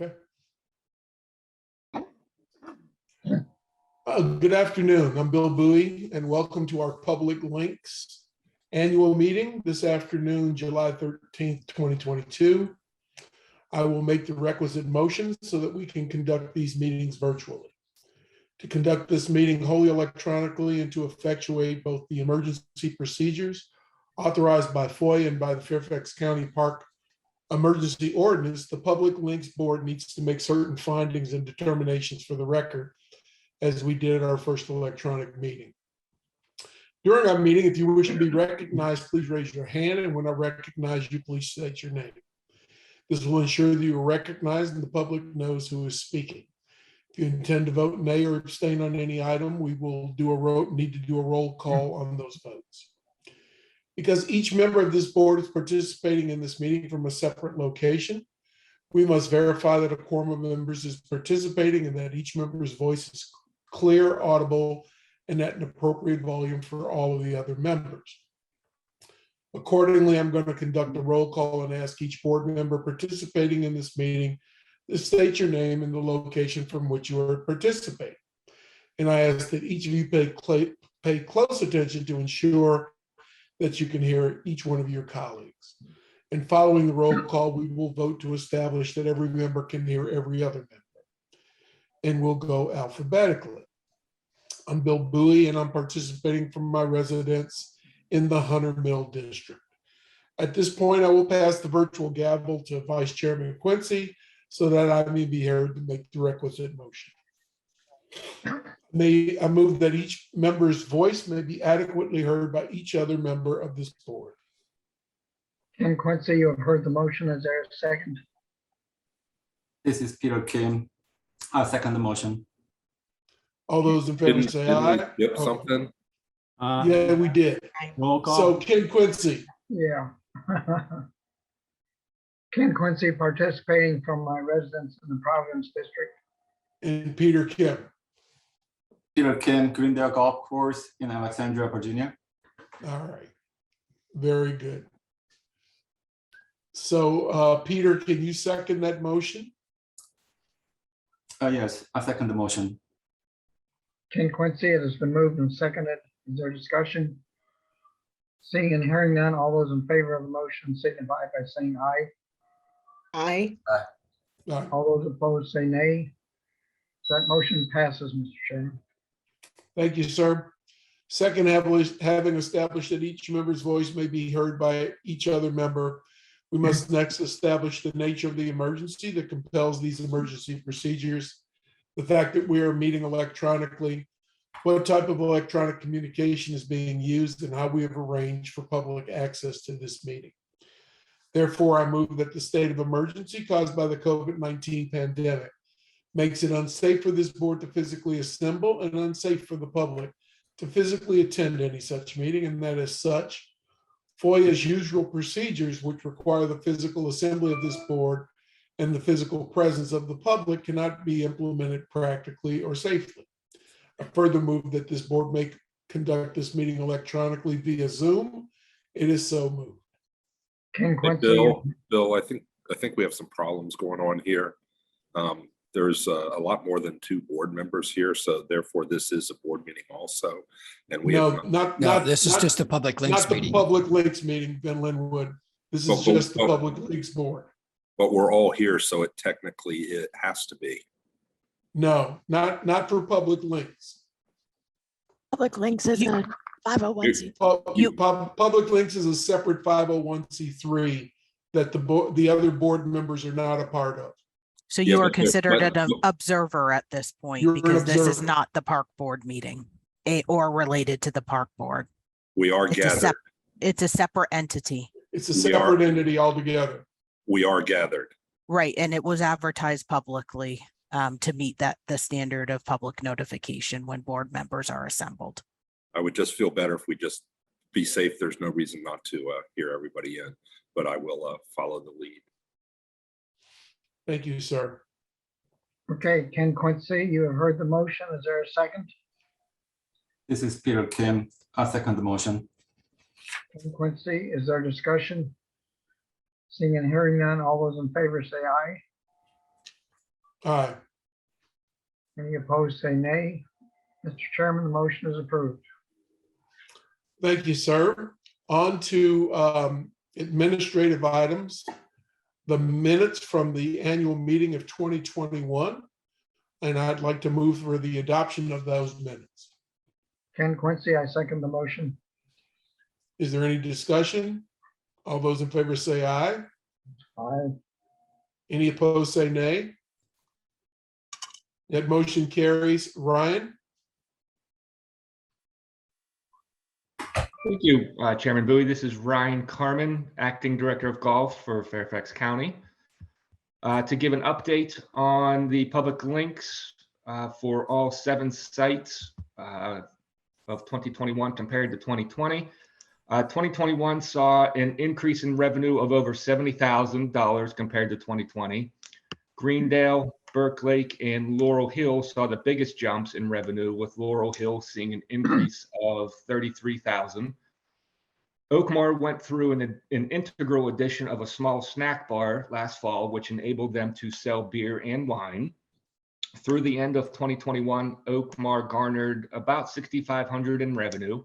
Okay. Good afternoon. I'm Bill Bowie, and welcome to our Public Links annual meeting this afternoon, July 13th, 2022. I will make the requisite motions so that we can conduct these meetings virtually. To conduct this meeting wholly electronically and to effectuate both the emergency procedures authorized by FOIA and by the Fairfax County Park Emergency Ordinance, the Public Links Board needs to make certain findings and determinations for the record, as we did at our first electronic meeting. During our meeting, if you wish to be recognized, please raise your hand, and when I recognize you, please state your name. This will ensure that you are recognized and the public knows who is speaking. If you intend to vote nay or abstain on any item, we will need to do a roll call on those votes. Because each member of this board is participating in this meeting from a separate location, we must verify that a quorum of members is participating and that each member's voice is clear, audible, and at an appropriate volume for all of the other members. Accordingly, I'm going to conduct a roll call and ask each board member participating in this meeting to state your name and the location from which you are participating. And I ask that each of you pay close attention to ensure that you can hear each one of your colleagues. And following the roll call, we will vote to establish that every member can hear every other member. And we'll go alphabetically. I'm Bill Bowie, and I'm participating from my residence in the Hunter Mill District. At this point, I will pass the virtual gavel to Vice Chairman Quincy so that I may be heard to make the requisite motion. I move that each member's voice may be adequately heard by each other member of this board. Ken Quincy, you have heard the motion. Is there a second? This is Peter Kim. I second the motion. All those in favor say aye. Yep, something. Yeah, we did. Roll call. So Ken Quincy. Yeah. Ken Quincy, participating from my residence in the Providence District. And Peter Kim. Peter Kim, Greendale Golf Course in Alexandria, Virginia. All right. Very good. So Peter, can you second that motion? Yes, I second the motion. Ken Quincy, it has been moved and seconded. Is there discussion? Seeing and hearing none, all those in favor of the motion signify by saying aye. Aye. All those opposed say nay. So that motion passes, Mr. Chairman. Thank you, sir. Second, having established that each member's voice may be heard by each other member, we must next establish the nature of the emergency that compels these emergency procedures, the fact that we are meeting electronically, what type of electronic communication is being used, and how we have arranged for public access to this meeting. Therefore, I move that the state of emergency caused by the COVID-19 pandemic makes it unsafe for this board to physically assemble and unsafe for the public to physically attend any such meeting, and that as such, FOIA's usual procedures, which require the physical assembly of this board and the physical presence of the public, cannot be implemented practically or safely. I further move that this board may conduct this meeting electronically via Zoom. It is so moved. Ken Hey, Quincy. Bill, I think we have some problems going on here. There's a lot more than 2 board members here, so therefore this is a board meeting also. And we No, have not This is just a public links not the meeting. public links meeting, Ben Linwood. This is just the public links board. but we're all here, so it technically has to be. No, not for public links. Public links is a 501c. Public links is a separate 501c3 that the other board members are not a part of. So Yeah, you are but- considered but- an observer at this point You're an because this is observer. not the park board meeting or related to the park board. We are It's a gathered. It's a separate entity. It's a We are. separate entity altogether. We are gathered. Right, and it was advertised publicly to meet the standard of public notification when board members are assembled. I would just feel better if we just be safe. There's no reason not to hear everybody in, but I will follow the lead. Thank you, sir. Okay, Ken Quincy, you have heard the motion. Is there a second? This is Peter Kim. I second the motion. Ken Quincy, is there discussion? Seeing and hearing none, all those in favor say aye. Aye. Any opposed, say nay. Mr. Chairman, the motion is approved. Thank you, sir. On to administrative items. The minutes from the annual meeting of 2021. And I'd like to move for the adoption of those minutes. Ken Quincy, I second the motion. Is there any discussion? All those in favor say aye. Aye. Any opposed, say nay. That motion carries. Ryan? Thank you, Chairman Bowie. This is Ryan Carmen, Acting Director of Golf for Fairfax County. To give an update on the public links for all 7 sites of 2021 compared to 2020. 2021 saw an increase in revenue of over $70,000 compared to 2020. Greendale, Burke Lake, and Laurel Hill saw the biggest jumps in revenue, with Laurel Hill seeing an increase of $33,000. Oakmar went through an integral addition of a small snack bar last fall, which enabled them to sell beer and wine. Through the end of 2021, Oakmar garnered about $6,500 in revenue.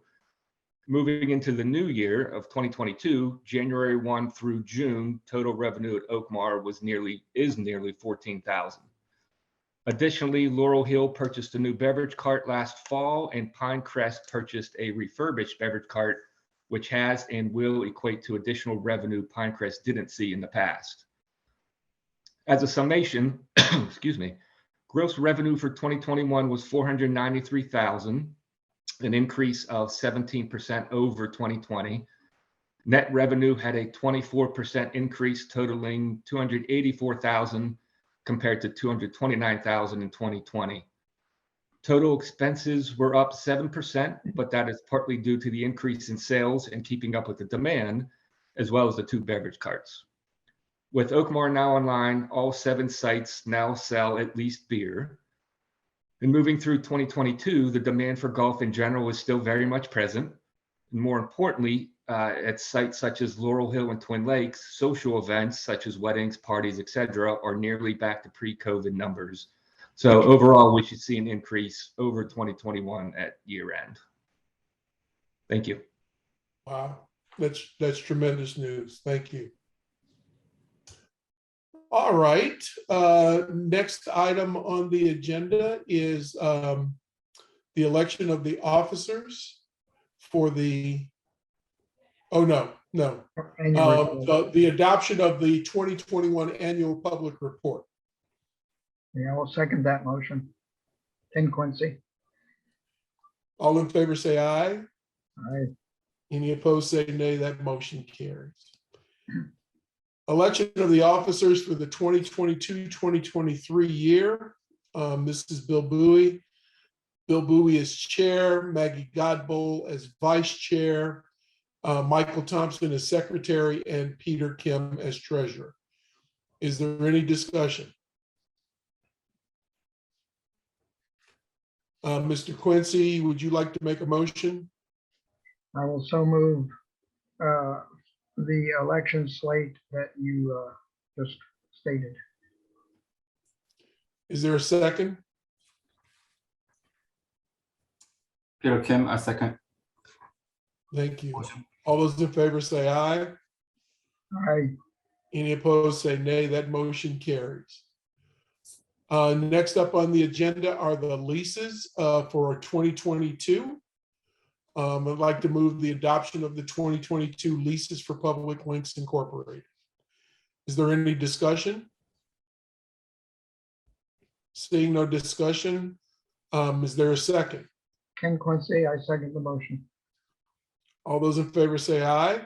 Moving into the new year of 2022, January 1 through June, total revenue at Oakmar is nearly $14,000. Additionally, Laurel Hill purchased a new beverage cart last fall, and Pinecrest purchased a refurbished beverage cart, which has and will equate to additional revenue Pinecrest didn't see in the past. As a summation, excuse me, gross revenue for 2021 was $493,000, an increase of 17% over 2020. Net revenue had a 24% increase, totaling $284,000 compared to $229,000 in 2020. Total expenses were up 7%, but that is partly due to the increase in sales and keeping up with the demand, as well as the 2 beverage carts. With Oakmar now online, all 7 sites now sell at least beer. And moving through 2022, the demand for golf in general is still very much present. And more importantly, at sites such as Laurel Hill and Twin Lakes, social events such as weddings, parties, etc., are nearly back to pre-COVID numbers. So overall, we should see an increase over 2021 at year end. Thank you. Wow, that's tremendous news. Thank you. All right, next item on the agenda is the election of the officers for the, the adoption of the 2021 annual public report. Yeah, I will second that motion. Ken Quincy. All in favor say aye. Aye. Any opposed say nay. That motion carries. Election of the officers for the 2022-2023 year. This is Bill Bowie. Bill Bowie as chair, Maggie Godbowl as vice chair, Michael Thompson as secretary, and Peter Kim as treasurer. Is there any discussion? Mr. Quincy, would you like to make a motion? I will so move the election slate that you just stated. Is there a second? Peter Kim, I second. Thank you. All those in favor say aye. Aye. Any opposed say nay. That motion carries. Next up on the agenda are the leases for 2022. I'd like to move the adoption of the 2022 leases for Public Links Incorporated. Is there any discussion? Seeing no discussion, is there a second? Ken Quincy, I second the motion. All those in favor say aye.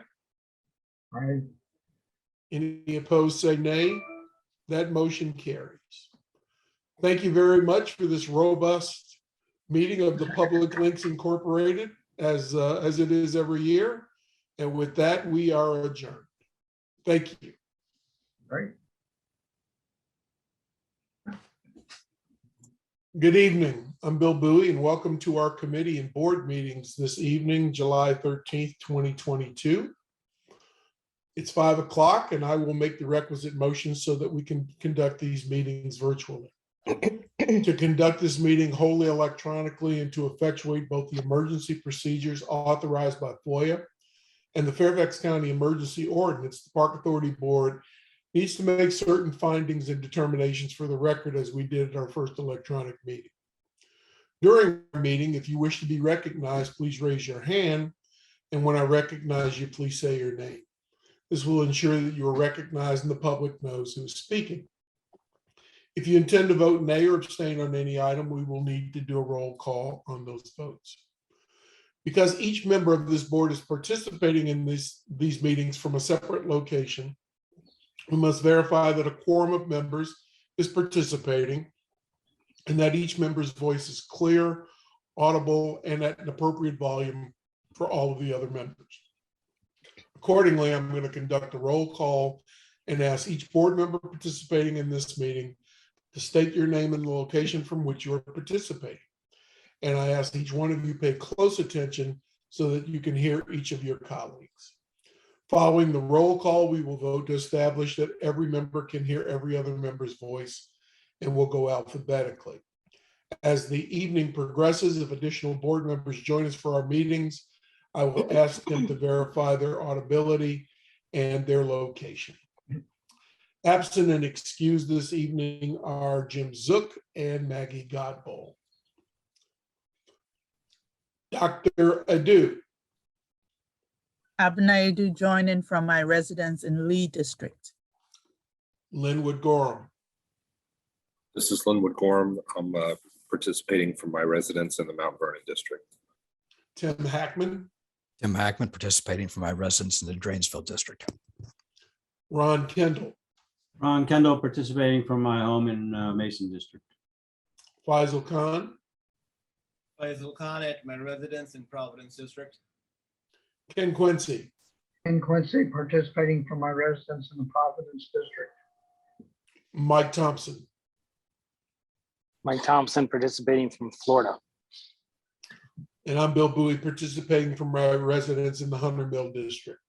Aye. Any opposed say nay. That motion carries. Thank you very much for this robust meeting of the Public Links Incorporated, as it is every year. And with that, we are adjourned. Thank you. Right. Good evening. I'm Bill Bowie, and welcome to our committee and board meetings this evening, July 13th, 2022. It's 5 o'clock, and I will make the requisite motions so that we can conduct these meetings virtually. to conduct this meeting wholly electronically and to effectuate both the emergency procedures authorized by FOIA and the Fairfax County Emergency Ordinance, the Park Authority Board needs to make certain findings and determinations for the record, as we did at our first electronic meeting. During the meeting, if you wish to be recognized, please raise your hand. And when I recognize you, please say your name. This will ensure that you are recognized and the public knows who is speaking. If you intend to vote nay or abstain on any item, we will need to do a roll call on those votes. Because each member of this board is participating in these meetings from a separate location, we must verify that a quorum of members is participating and that each member's voice is clear, audible, and at an appropriate volume for all of the other members. Accordingly, I'm going to conduct a roll call and ask each board member participating in this meeting to state your name and the location from which you are participating. And I ask each one of you pay close attention so that you can hear each of your colleagues. Following the roll call, we will vote to establish that every member can hear every other member's voice, and we'll go alphabetically. As the evening progresses, if additional board members join us for our meetings, I will ask them to verify their audibility and their location. Absent and excused this evening are Jim Zook and Maggie Godboll. Dr. Adu. Abner Adu joining from my residence in Lee District. Linwood Gorham. This is Linwood Gorham. I'm participating from my residence in the Mount Vernon district. Tim Hackman. Tim Hackman, participating from my residence in the Drainsville district. Ron Kendall. Ron Kendall, participating from my home in Mason district. Faisal Khan. Faisal Khan at my residence in Providence district. Ken Quincy. Ken Quincy, participating from my residence in the Providence district. Mike Thompson. Mike Thompson, participating from Florida. And I'm Bill Bowie, participating from my residence in the Hunter Mill district.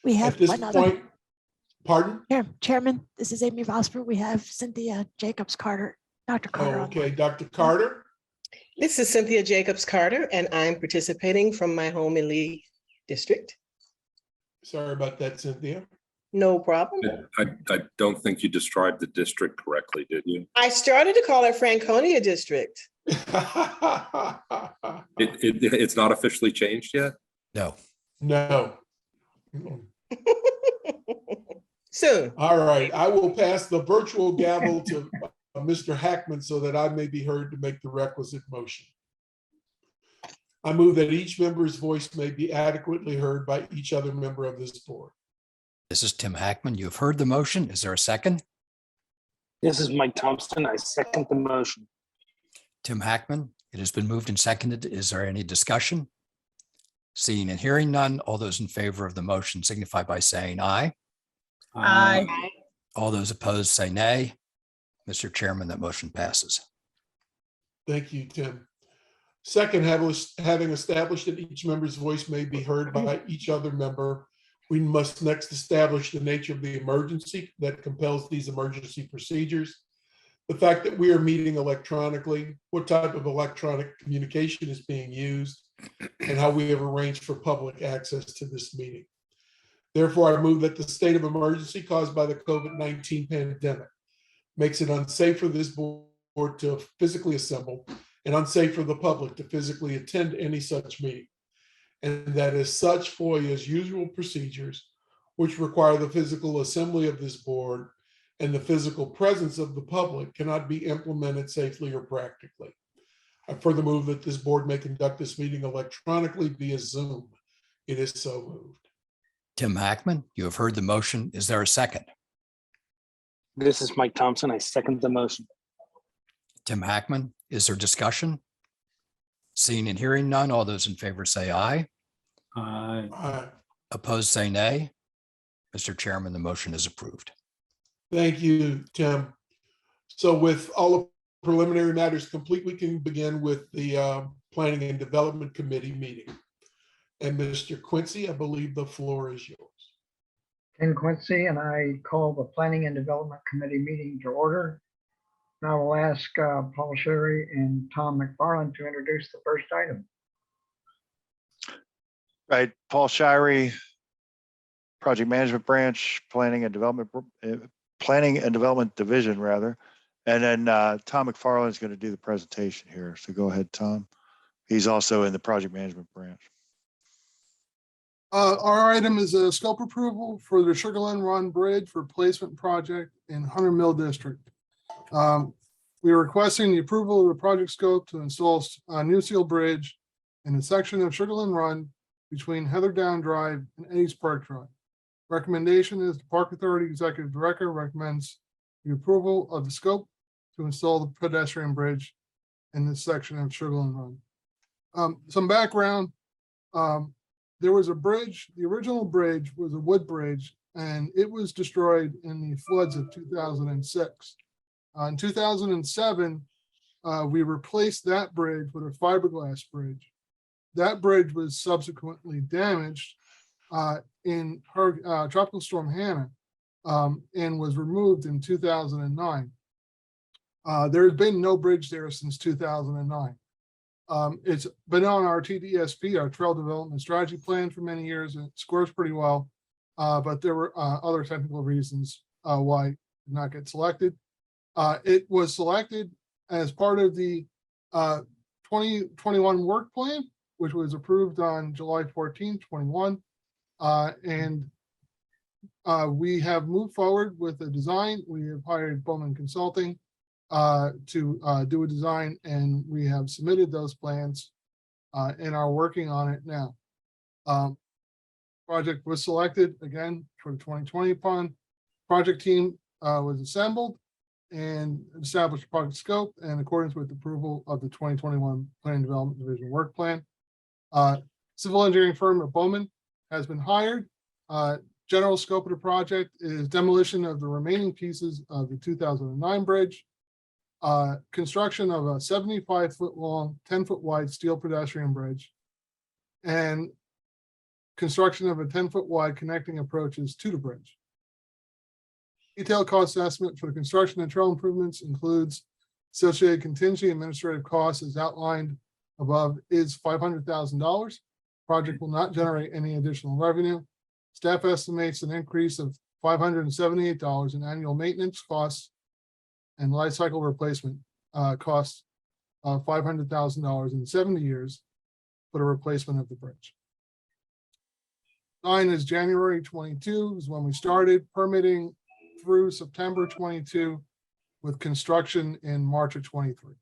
We have At this one other. point, pardon? Chairman, this is Amy Vosper. We have Cynthia Jacobs Carter, Dr. Oh, Carter. okay, Dr. Carter. This is Cynthia Jacobs Carter, and I'm participating from my home in Lee District. Sorry about that, Cynthia. No problem. I don't think you described the district correctly, did you? I started to call it Franconia District. It's not officially changed yet? No. No. Soon. All right, I will pass the virtual gavel to Mr. Hackman so that I may be heard to make the requisite motion. I move that each member's voice may be adequately heard by each other member of this board. This is Tim Hackman. You have heard the motion. Is there a second? This is Mike Thompson. I second the motion. Tim Hackman, it has been moved and seconded. Is there any discussion? Seeing and hearing none, all those in favor of the motion signify by saying aye. Aye. All those opposed say nay. Mr. Chairman, that motion passes. Thank you, Tim. Second, having established that each member's voice may be heard by each other member, we must next establish the nature of the emergency that compels these emergency procedures, the fact that we are meeting electronically, what type of electronic communication is being used, and how we have arranged for public access to this meeting. Therefore, I move that the state of emergency caused by the COVID-19 pandemic makes it unsafe for this board to physically assemble and unsafe for the public to physically attend any such meeting. And that as such, FOIA's usual procedures, which require the physical assembly of this board and the physical presence of the public, cannot be implemented safely or practically. I further move that this board may conduct this meeting electronically via Zoom. It is so moved. Tim Hackman, you have heard the motion. Is there a second? This is Mike Thompson. I second the motion. Tim Hackman, is there discussion? Seeing and hearing none, all those in favor say aye. Aye. Opposed say nay. Mr. Chairman, the motion is approved. Thank you, Tim. So with all the preliminary matters complete, we can begin with the Planning and Development Committee meeting. And Mr. Quincy, I believe the floor is yours. Ken Quincy, and I call the Planning and Development Committee meeting to order. Now we'll ask Paul Sherry and Tom McFarland to introduce the first item. Right, Paul Shirey, Project Management Branch, Planning and Development Division, rather. And then Tom McFarland is going to do the presentation here. So go ahead, Tom. He's also in the Project Management Branch. Our item is a scope approval for the Sugarland Run Bridge Replacement Project in Hunter Mill District. We are requesting the approval of the project scope to install a new steel bridge in a section of Sugarland Run between Heather Down Drive and Eddie's Park Drive. Recommendation is the Park Authority Executive Director recommends the approval of the scope to install the pedestrian bridge in this section of Sugarland Run. Some background, there was a bridge, the original bridge was a wood bridge, and it was destroyed in the floods of 2006. In 2007, we replaced that bridge with a fiberglass bridge. That bridge was subsequently damaged in Tropical Storm Hannah and was removed in 2009. There has been no bridge there since 2009. It's been on our TDSP, our Trail Development Strategy Plan, for many years, and it scores pretty well. But there were other technical reasons why it did not get selected. It was selected as part of the 2021 work plan, which was approved on July 14, 21. And we have moved forward with the design. We have hired Bowman Consulting to do a design, and we have submitted those plans and are working on it now. Project was selected again for the 2020 fund. Project team was assembled and established project scope in accordance with approval of the 2021 Planning Development Division work plan. Civil engineering firm of Bowman has been hired. General scope of the project is demolition of the remaining pieces of the 2009 bridge, construction of a 75-foot long, 10-foot wide steel pedestrian bridge, and construction of a 10-foot wide connecting approaches to the bridge. Detailed cost estimate for the construction and trail improvements includes associated contingency administrative costs as outlined above is $500,000. Project will not generate any additional revenue. Staff estimates an increase of $578 in annual maintenance costs and life cycle replacement costs of $500,000 in 70 years for the replacement of the bridge. Design is January 22 is when we started, permitting through September 22 with construction in March of 23.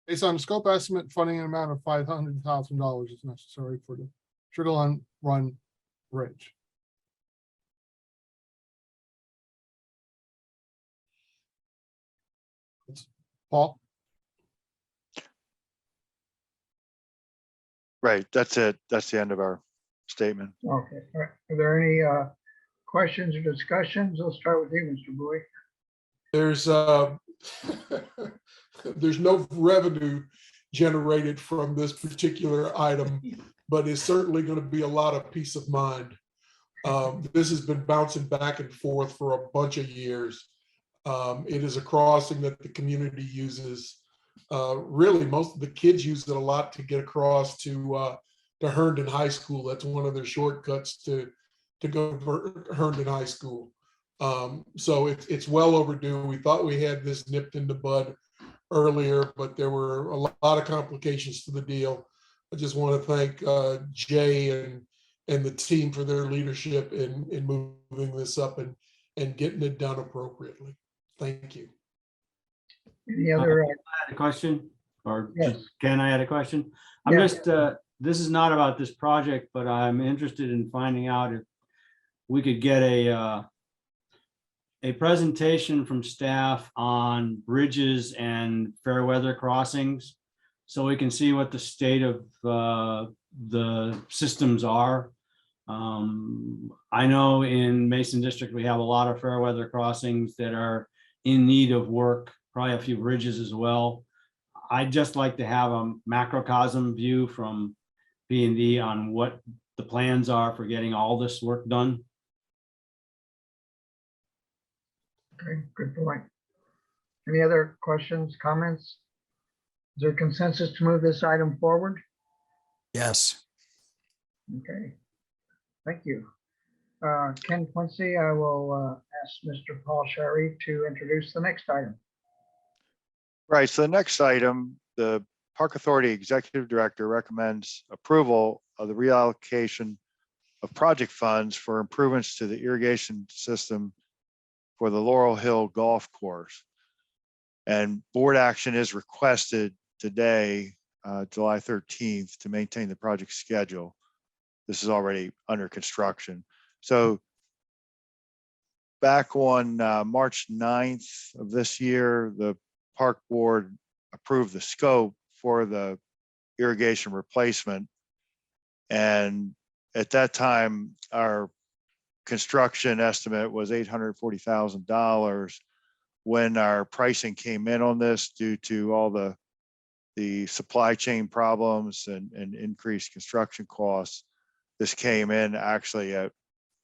Based on the scope estimate, funding an amount of $500,000 is necessary for the Sugarland Run Bridge. Paul? Right, that's it. That's the end of our statement. Okay, all right. Are there any questions or discussions? Let's start with you, Mr. Bowie. There's no revenue generated from this particular item, but it's certainly going to be a lot of peace of mind. This has been bouncing back and forth for a bunch of years. It is a crossing that the community uses. Really, most of the kids use it a lot to get across to Herndon High School. That's one of their shortcuts to go to Herndon High School. So it's well overdue. We thought we had this nipped in the bud earlier, but there were a lot of complications to the deal. I just want to thank Jay and the team for their leadership in moving this up and getting it done appropriately. Thank you. Any other? I had a question, or Yes. can I add a question? I'm Yes. just, this is not about this project, but I'm interested in finding out if we could get a presentation from staff on bridges and fair weather crossings, so we can see what the state of the systems are. I know in Mason District, we have a lot of fair weather crossings that are in need of work, probably a few bridges as well. I'd just like to have a macrocosm view from P&D on what the plans are for getting all this work done. Okay, good point. Any other questions, comments? Is there consensus to move this item forward? Yes. Okay, thank you. Ken Quincy, I will ask Mr. Paul Sherry to introduce the next item. Right, so the next item, the Park Authority Executive Director recommends approval of the reallocation of project funds for improvements to the irrigation system for the Laurel Hill Golf Course. And board action is requested today, July 13th, to maintain the project schedule. This is already under construction. So back on March 9th of this year, the Park Board approved the scope for the irrigation replacement. And at that time, our construction estimate was $840,000. When our pricing came in on this, due to all the supply chain problems and increased construction costs, this came in actually at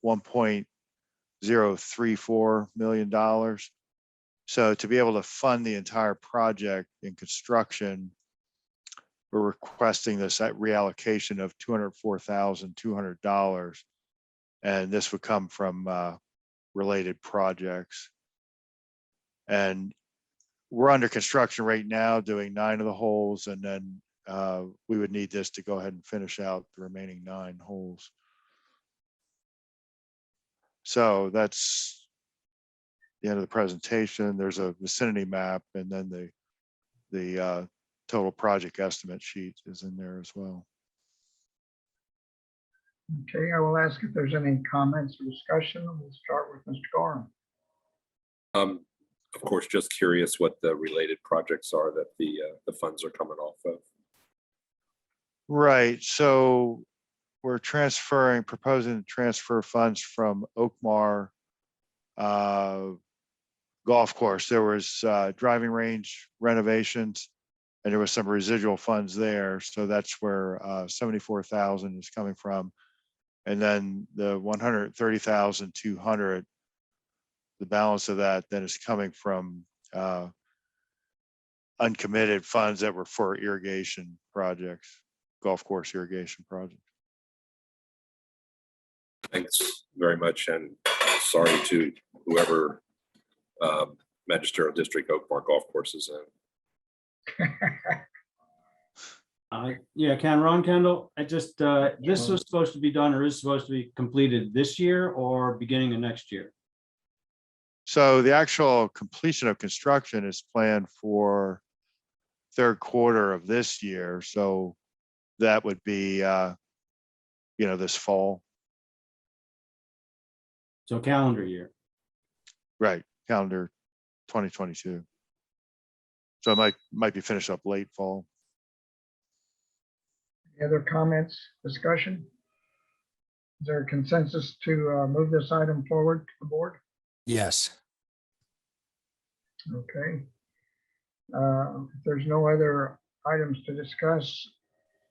$1.034 million. So to be able to fund the entire project in construction, we're requesting this reallocation of $204,200. And this would come from related projects. And we're under construction right now, doing 9 of the holes, and then we would need this to go ahead and finish out the remaining 9 holes. So that's the end of the presentation. There's a vicinity map, and then the total project estimate sheet is in there as well. Okay, I will ask if there's any comments or discussion. We'll start with Mr. Gorham. Of course, just curious what the related projects are that the funds are coming off of. Right, so we're proposing to transfer funds from Oakmar Golf Course. There was driving range renovations, and there was some residual funds there. So that's where 74,000 is coming from. And then the 130,200, the balance of that then is coming from uncommitted funds that were for irrigation projects, golf course irrigation projects. Thanks very much, and sorry to whoever magisterial district Oakmar Golf Course is in. Yeah, Ron Kendall, I just, this was supposed to be done or is supposed to be completed this year or beginning of next year? So the actual completion of construction is planned for third quarter of this year. So that would be, this fall. So calendar year. Right, calendar 2022. So it might be finished up late fall. Any other comments, discussion? Is there a consensus to move this item forward to the board? Yes. Okay. If there's no other items to discuss,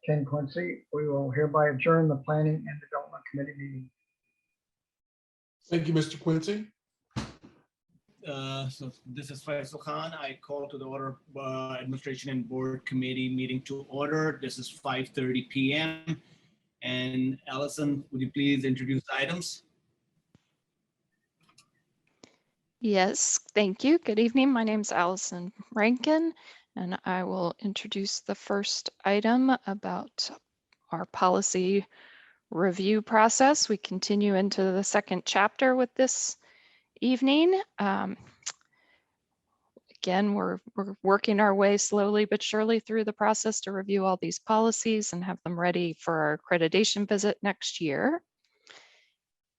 Ken Quincy, we will hereby adjourn the Planning and Development Committee meeting. Thank you, Mr. Quincy. So this is Faisal Khan. I call to the order Administration and Board Committee meeting to order. This is 5:30 p.m. And Allison, would you please introduce items? Yes, thank you. Good evening. My name is Allison Rankin, and I will introduce the first item about our policy review process. We continue into the second chapter with this evening. Again, we're working our way slowly but surely through the process to review all these policies and have them ready for our accreditation visit next year.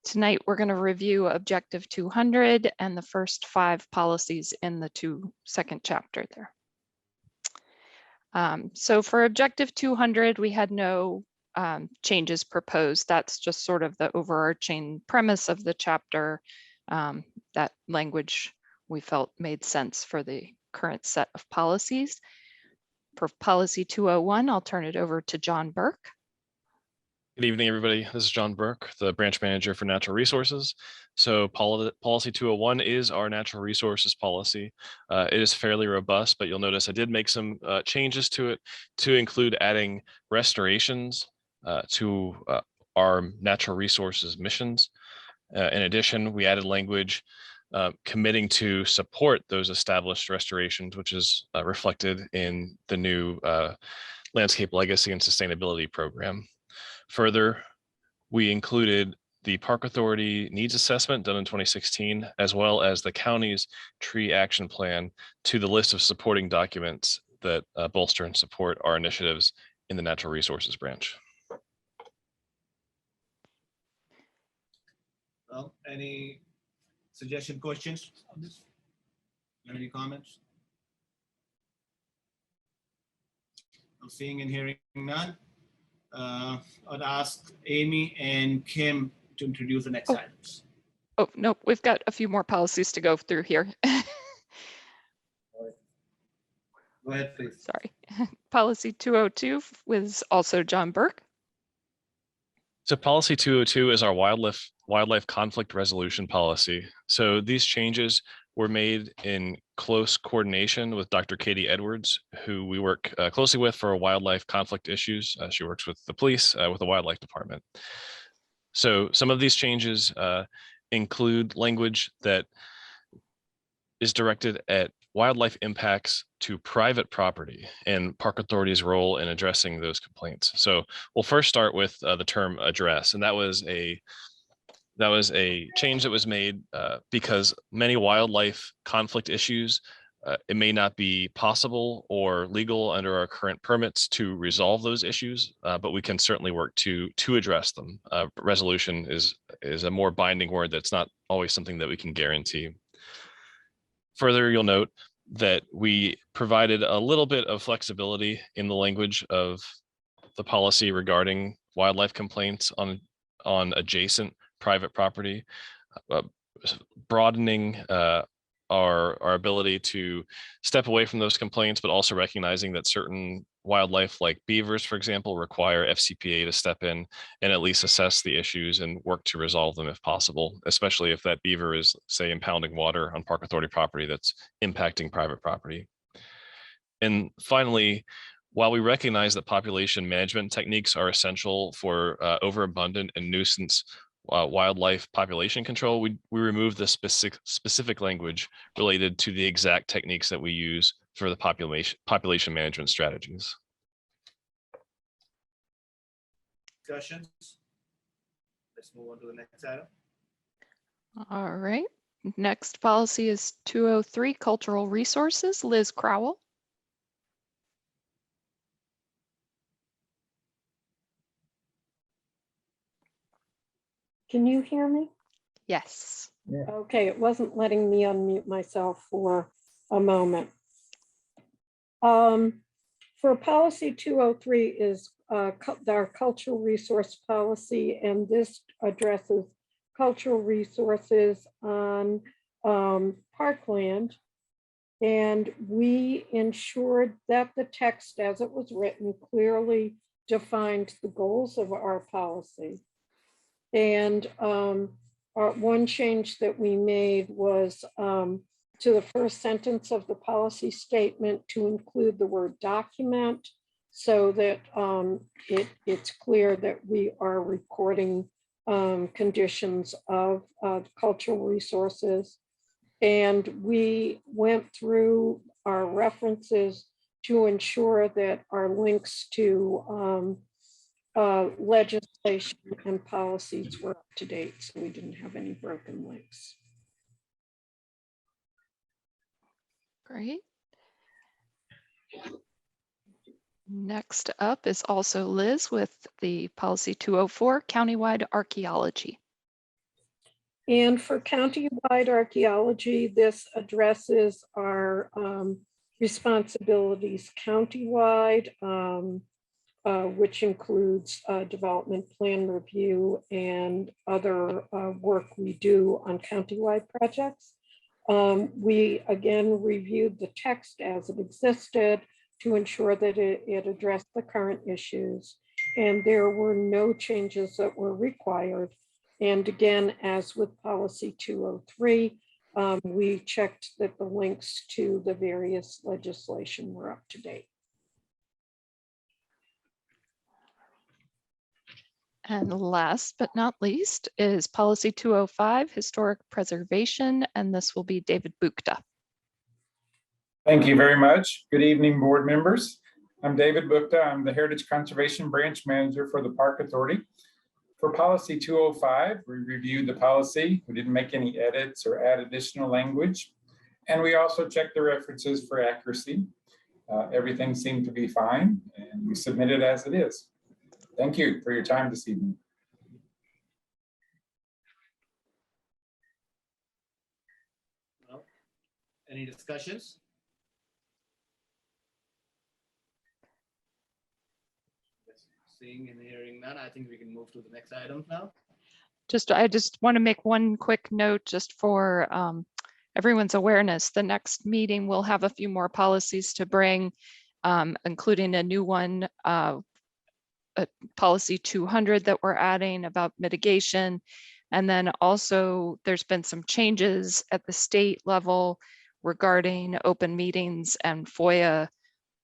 Tonight, we're going to review Objective 200 and the first 5 policies in the second chapter there. So for Objective 200, we had no changes proposed. That's just sort of the overarching premise of the chapter. That language we felt made sense for the current set of policies. For policy 201, I'll turn it over to John Burke. Good evening, everybody. This is John Burke, the branch manager for natural resources. So policy 201 is our natural resources policy. It is fairly robust, but you'll notice I did make some changes to it to include adding restorations to our natural resources missions. In addition, we added language committing to support those established restorations, which is reflected in the new landscape legacy and sustainability program. Further, we included the Park Authority needs assessment done in 2016, as well as the county's tree action plan to the list of supporting documents that bolster and support our initiatives in the natural resources branch. Well, any suggestion, questions on this? Any comments? I'm seeing and hearing none. I'd ask Amy and Kim to introduce the next items. Oh, no, we've got a few more policies to go through here. Go ahead, please. Sorry. Policy 202 was also John Burke. So policy 202 is our wildlife conflict resolution policy. So these changes were made in close coordination with Dr. Katie Edwards, who we work closely with for wildlife conflict issues. She works with the police, with the wildlife department. So some of these changes include language that is directed at wildlife impacts to private property and Park Authority's role in addressing those complaints. So we'll first start with the term address, and that was a change that was made because many wildlife conflict issues, it may not be possible or legal under our current permits to resolve those issues, but we can certainly work to address them. Resolution is a more binding word that's not always something that we can guarantee. Further, you'll note that we provided a little bit of flexibility in the language of the policy regarding wildlife complaints on adjacent private property, broadening our ability to step away from those complaints, but also recognizing that certain wildlife like beavers, for example, require FCPA to step in and at least assess the issues and work to resolve them if possible, especially if that beaver is, say, impounding water on Park Authority property that's impacting private property. And finally, while we recognize that population management techniques are essential for overabundant and nuisance wildlife population control, we remove the specific language related to the exact techniques that we use for the population management strategies. Discussions? Let's move on to the next item. All right. Next policy is 203, cultural resources. Liz Crowell. Can you hear me? Yes. Okay, it wasn't letting me unmute myself for a moment. For policy 203 is our cultural resource policy, and this addresses cultural resources on parkland. And we ensured that the text as it was written clearly defined the goals of our policy. And one change that we made was to the first sentence of the policy statement to include the word document, so that it's clear that we are recording conditions of cultural resources. And we went through our references to ensure that our links to legislation and policies were up to date, so we didn't have any broken links. Great. Next up is also Liz with the policy 204, countywide archaeology. And for countywide archaeology, this addresses our responsibilities countywide, which includes development plan review and other work we do on countywide projects. We again reviewed the text as it existed to ensure that it addressed the current issues. and there were no changes that were required. And again, as with policy 203, we checked that the links to the various legislation were up to date. And last but not least is policy 205, historic preservation, and this will be David Bukta. Thank you very much. Good evening, board members. I'm David Bukta. I'm the Heritage Conservation Branch Manager for the Park Authority. For policy 205, we reviewed the policy. We didn't make any edits or add additional language. And we also checked the references for accuracy. Everything seemed to be fine, and we submitted as it is. Thank you for your time this evening. Well, any discussions? Seeing and hearing none, I think we can move to the next item now. I just want to make one quick note just for everyone's awareness. The next meeting will have a few more policies to bring, including a new one, policy 200 that we're adding about mitigation. And then also there's been some changes at the state level regarding open meetings and FOIA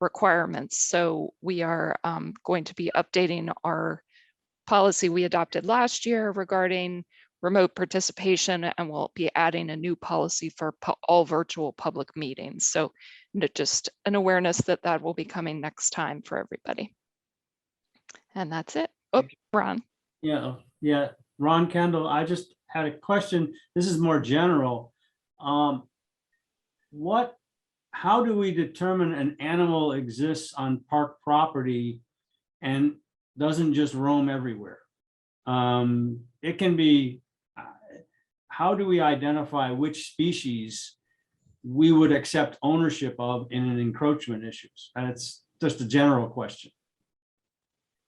requirements. So we are going to be updating our policy we adopted last year regarding remote participation, and we'll be adding a new policy for all virtual public meetings. So just an awareness that that will be coming next time for everybody. And that's it. Oh, Ron. Yeah. Ron Kendall, I just had a question. This is more general. How do we determine an animal exists on park property and doesn't just roam everywhere? It can be, how do we identify which species we would accept ownership of in an encroachment issues? And it's just a general question.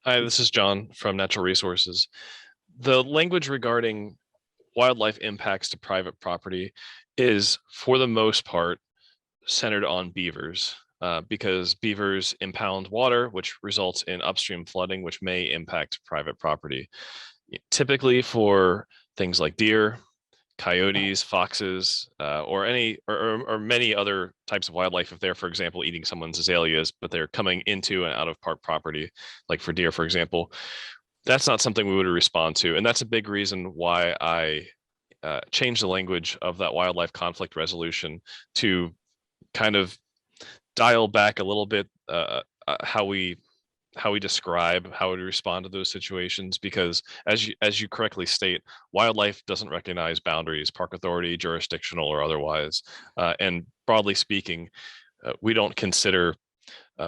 Hi, this is John from Natural Resources. The language regarding wildlife impacts to private property is, for the most part, centered on beavers, because beavers impound water, which results in upstream flooding, which may impact private property. Typically for things like deer, coyotes, foxes, or many other types of wildlife, if they're, for example, eating someone's azaleas, but they're coming into and out of park property, like for deer, for example, that's not something we would respond to. And that's a big reason why I changed the language of that wildlife conflict resolution to kind of dial back a little bit how we describe how we respond to those situations, because as you correctly state, wildlife doesn't recognize boundaries, park authority, jurisdictional or otherwise, and broadly speaking, we don't consider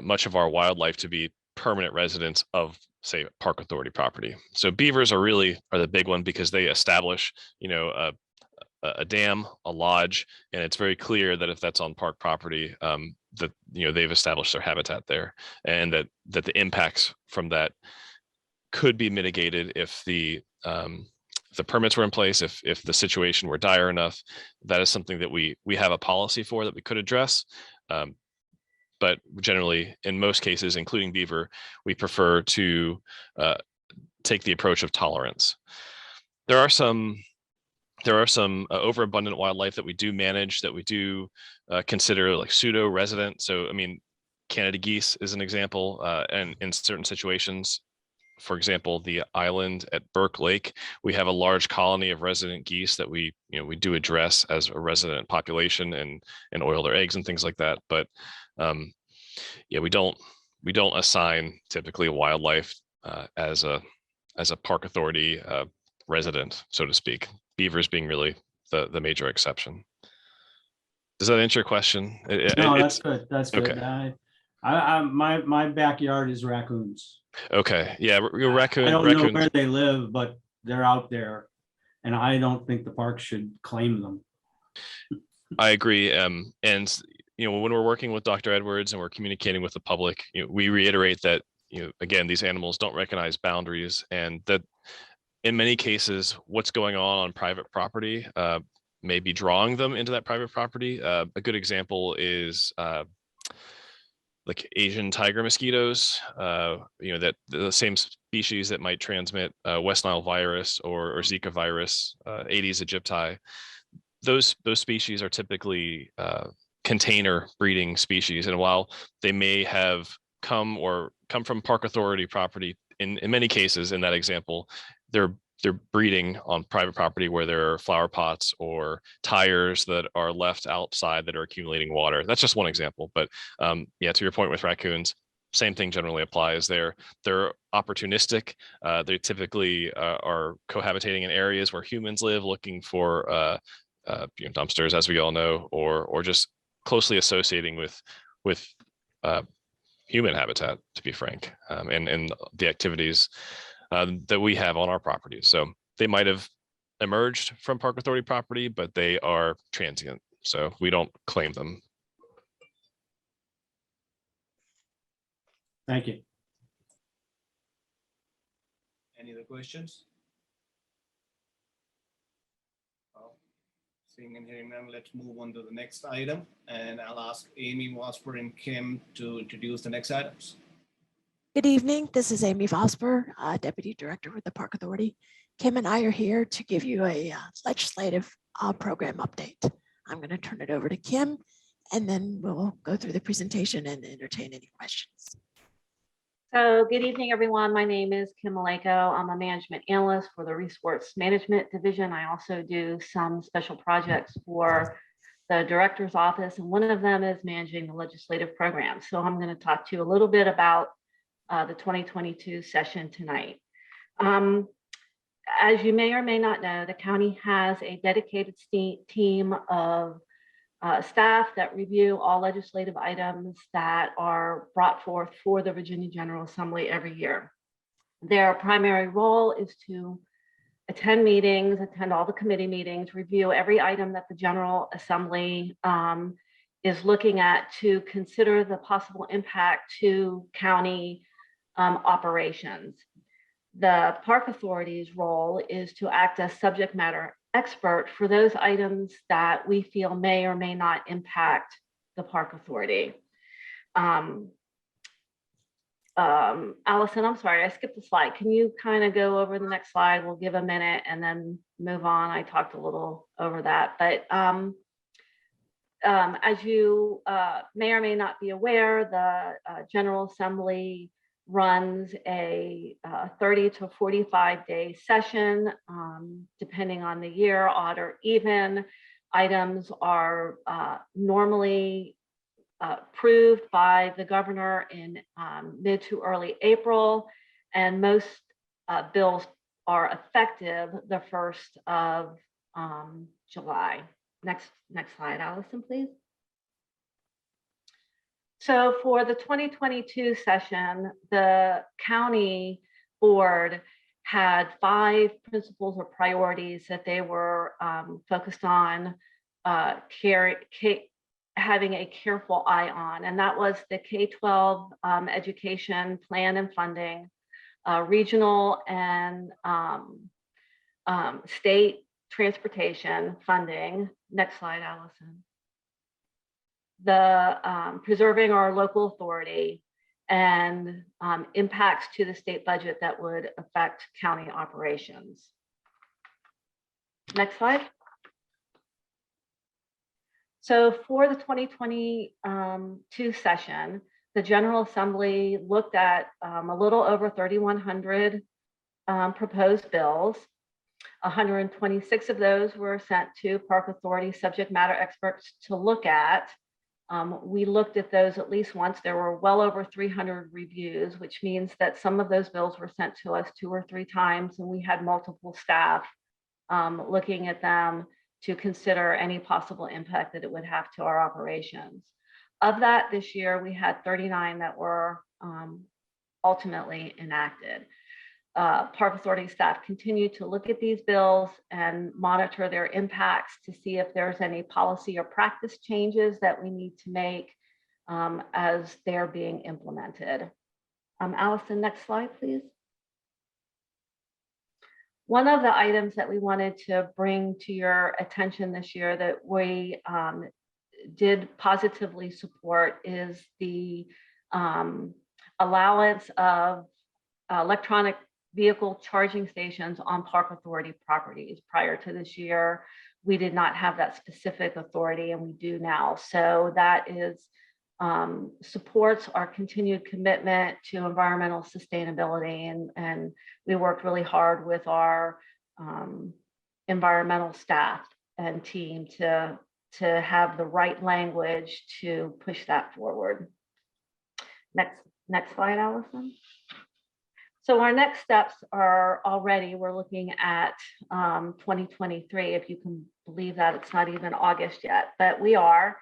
much of our wildlife to be permanent residents of, say, park authority property. So beavers are the big one, because they establish a dam, a lodge, and it's very clear that if that's on park property, that they've established their habitat there, and that the impacts from that could be mitigated if the permits were in place, if the situation were dire enough. That is something that we have a policy for that we could address. But generally, in most cases, including beaver, we prefer to take the approach of tolerance. There are some overabundant wildlife that we do manage, that we do consider like pseudo resident. So, I mean, Canada geese is an example, and in certain situations, for example, the island at Burke Lake, we have a large colony of resident geese that we do address as a resident population and oil their eggs and things like that. But yeah, we don't assign typically wildlife as a park authority resident, so to speak. Beavers being really the major exception. Does that answer your question? No, that's good. That's good. Okay. My backyard is raccoons. Okay. Yeah, I don't know where they live, but they're out there, and I don't think the park should claim them. I agree. And when we're working with Dr. Edwards and we're communicating with the public, we reiterate that again, these animals don't recognize boundaries, and that in many cases, what's going on private property may be drawing them into that private property. A good example is the like Asian tiger mosquitoes, that the same species that might transmit West Nile virus or Zika virus, Aedes aegypti. Those species are typically container breeding species, and while they may have come from Park Authority property, in many cases in that example, they're breeding on private property where there are flower pots or tires that are left outside that are accumulating water. That's just one example, but yeah, to your point with raccoons, same thing generally applies. They're opportunistic. They typically are cohabitating in areas where humans live, looking for dumpsters, as we all know, or just closely associating with human habitat, to be frank, and the activities that we have on our properties. So they might have emerged from Park Authority property, but they are transient, so we don't claim them. Thank you. Any other questions? Seeing and hearing none, let's move on to the next item, and I'll ask Amy, Wasper, and Kim to introduce the next items. Good evening. This is Amy Vosper, Deputy Director with the Park Authority. Kim and I are here to give you a legislative program update. I'm going to turn it over to Kim, and then we'll go through the presentation and entertain any questions. So good evening, everyone. My name is Kim Maleko. I'm a management analyst for the Resource Management Division. I also do some special projects for the director's office, and one of them is managing the legislative program. So I'm going to talk to you a little bit about the 2022 session tonight. As you may or may not know, the county has a dedicated team of staff that review all legislative items that are brought forth for the Virginia General Assembly every year. Their primary role is to attend meetings, attend all the committee meetings, review every item that the General Assembly is looking at to consider the possible impact to county operations. The Park Authority's role is to act as subject matter expert for those items that we feel may or may not impact the Park Authority. Allison, I'm sorry, I skipped a slide. Can you kind of go over the next slide? We'll give a minute and then move on. I talked a little over that, but as you may or may not be aware, the General Assembly runs a 30 to 45 day session, depending on the year, odd or even. Items are normally approved by the governor in mid to early April, and most bills are effective the 1st of July. Next slide, Allison, please. So for the 2022 session, the county board had 5 principles or priorities that they were focused on having a careful eye on, and that was the K-12 education plan and funding, regional and state transportation funding. Next slide, Allison. The preserving our local authority, and impacts to the state budget that would affect county operations. Next slide. So for the 2022 session, the General Assembly looked at a little over 3,100 proposed bills. 126 of those were sent to Park Authority subject matter experts to look at. We looked at those at least once. There were well over 300 reviews, which means that some of those bills were sent to us 2 or 3 times, and we had multiple staff looking at them to consider any possible impact that it would have to our operations. Of that, this year, we had 39 that were ultimately enacted. Park Authority staff continue to look at these bills and monitor their impacts to see if there's any policy or practice changes that we need to make as they're being implemented. Allison, next slide, please. One of the items that we wanted to bring to your attention this year that we did positively support is the allowance of electronic vehicle charging stations on Park Authority properties. Prior to this year, we did not have that specific authority, and we do now. So that is supports our continued commitment to environmental sustainability, and we worked really hard with our environmental staff and team to have the right language to push that forward. Next slide, Allison. So our next steps are already, we're looking at 2023, if you can believe that it's not even August yet, but we are.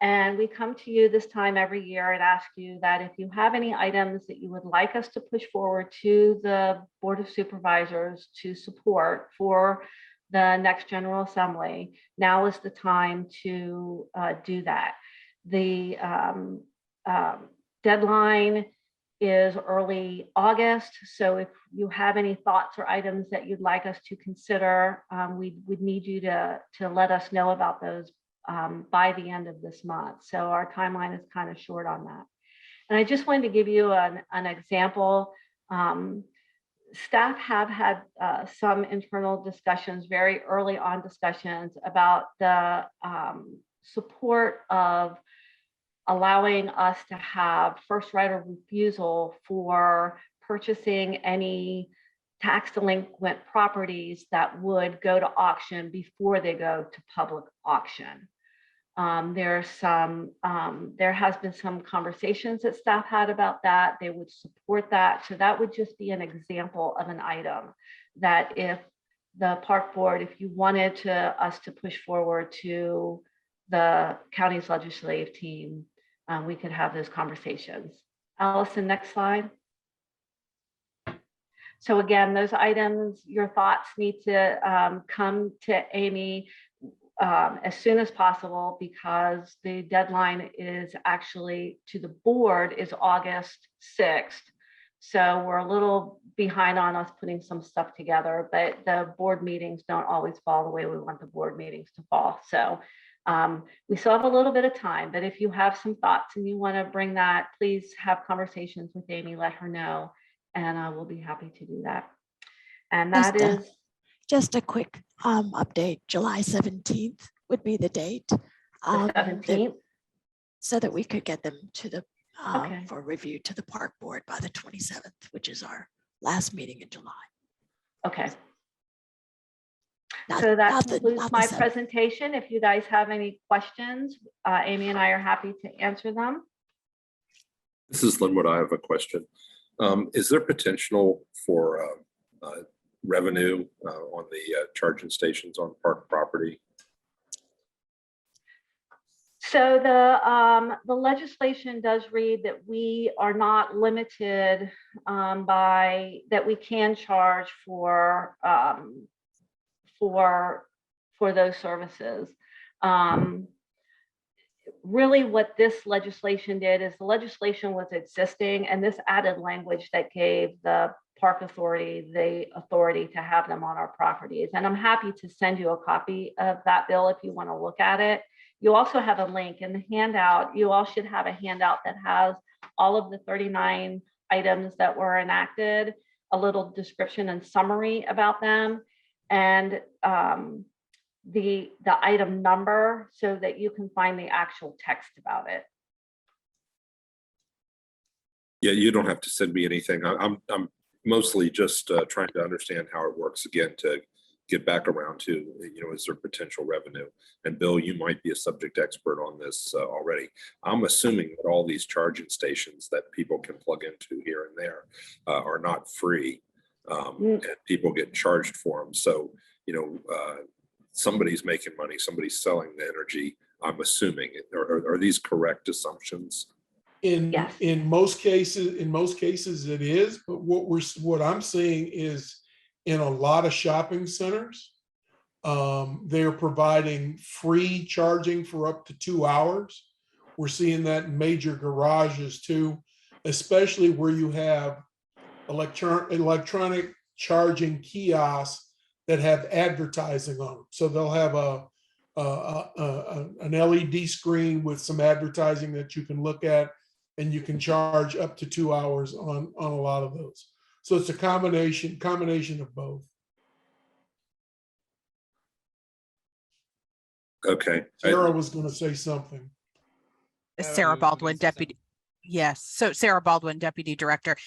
And we come to you this time every year and ask you that if you have any items that you would like us to push forward to the Board of Supervisors to support for the next General Assembly, now is the time to do that. The deadline is early August. So if you have any thoughts or items that you'd like us to consider, we would need you to let us know about those by the end of this month. So our timeline is kind of short on that. And I just wanted to give you an example. Staff have had some internal discussions, very early on discussions about the support of allowing us to have first right of refusal for purchasing any tax delinquent properties that would go to auction before they go to public auction. There has been some conversations that staff had about that. They would support that. So that would just be an example of an item that if the park board, if you wanted us to push forward to the county's legislative team, we could have those conversations. Allison, next slide. So again, those items, your thoughts need to come to Amy as soon as possible, because the deadline is actually to the board is August 6th. So we're a little behind on us putting some stuff together, but the board meetings don't always fall the way we want the board meetings to fall. So we still have a little bit of time, but if you have some thoughts and you want to bring that, please have conversations with Amy, let her know, and we'll be happy to do that. And that is just a quick update. July 17th would be the date. the 17th. So that we could get them to the Okay. for review to the park board by the 27th, which is our last meeting in July. Okay. Not- So that not the- concludes not the my 7th. presentation. If you guys have any questions, Amy and I are happy to answer them. This is Linwood. I have a question. Is there potential for revenue on the charging stations on park property? So the legislation does read that we are not limited by that we can charge for those services. Really what this legislation did is the legislation was existing, and this added language that gave the park authority the authority to have them on our properties. And I'm happy to send you a copy of that bill if you want to look at it. You also have a link in the handout. You all should have a handout that has all of the 39 items that were enacted, a little description and summary about them, and the item number so that you can find the actual text about it. Yeah, you don't have to send me anything. I'm mostly just trying to understand how it works again to get back around to, is there potential revenue? And Bill, you might be a subject expert on this already. I'm assuming that all these charging stations that people can plug into here and there are not free, and people get charged for them. So, somebody's making money, somebody's selling the energy, I'm assuming. Are these correct assumptions? In most cases it is, but what I'm seeing is in a lot of shopping centers, they're providing free charging for up to 2 hours. We're seeing that in major garages too, especially where you have electronic charging kiosks that have advertising on them. So they'll have an LED screen with some advertising that you can look at. and you can charge up to 2 hours on a lot of those. So it's a combination of both. Okay. Sarah was going to say something. Sarah Baldwin, deputy. Yes. So Sarah Baldwin, deputy director.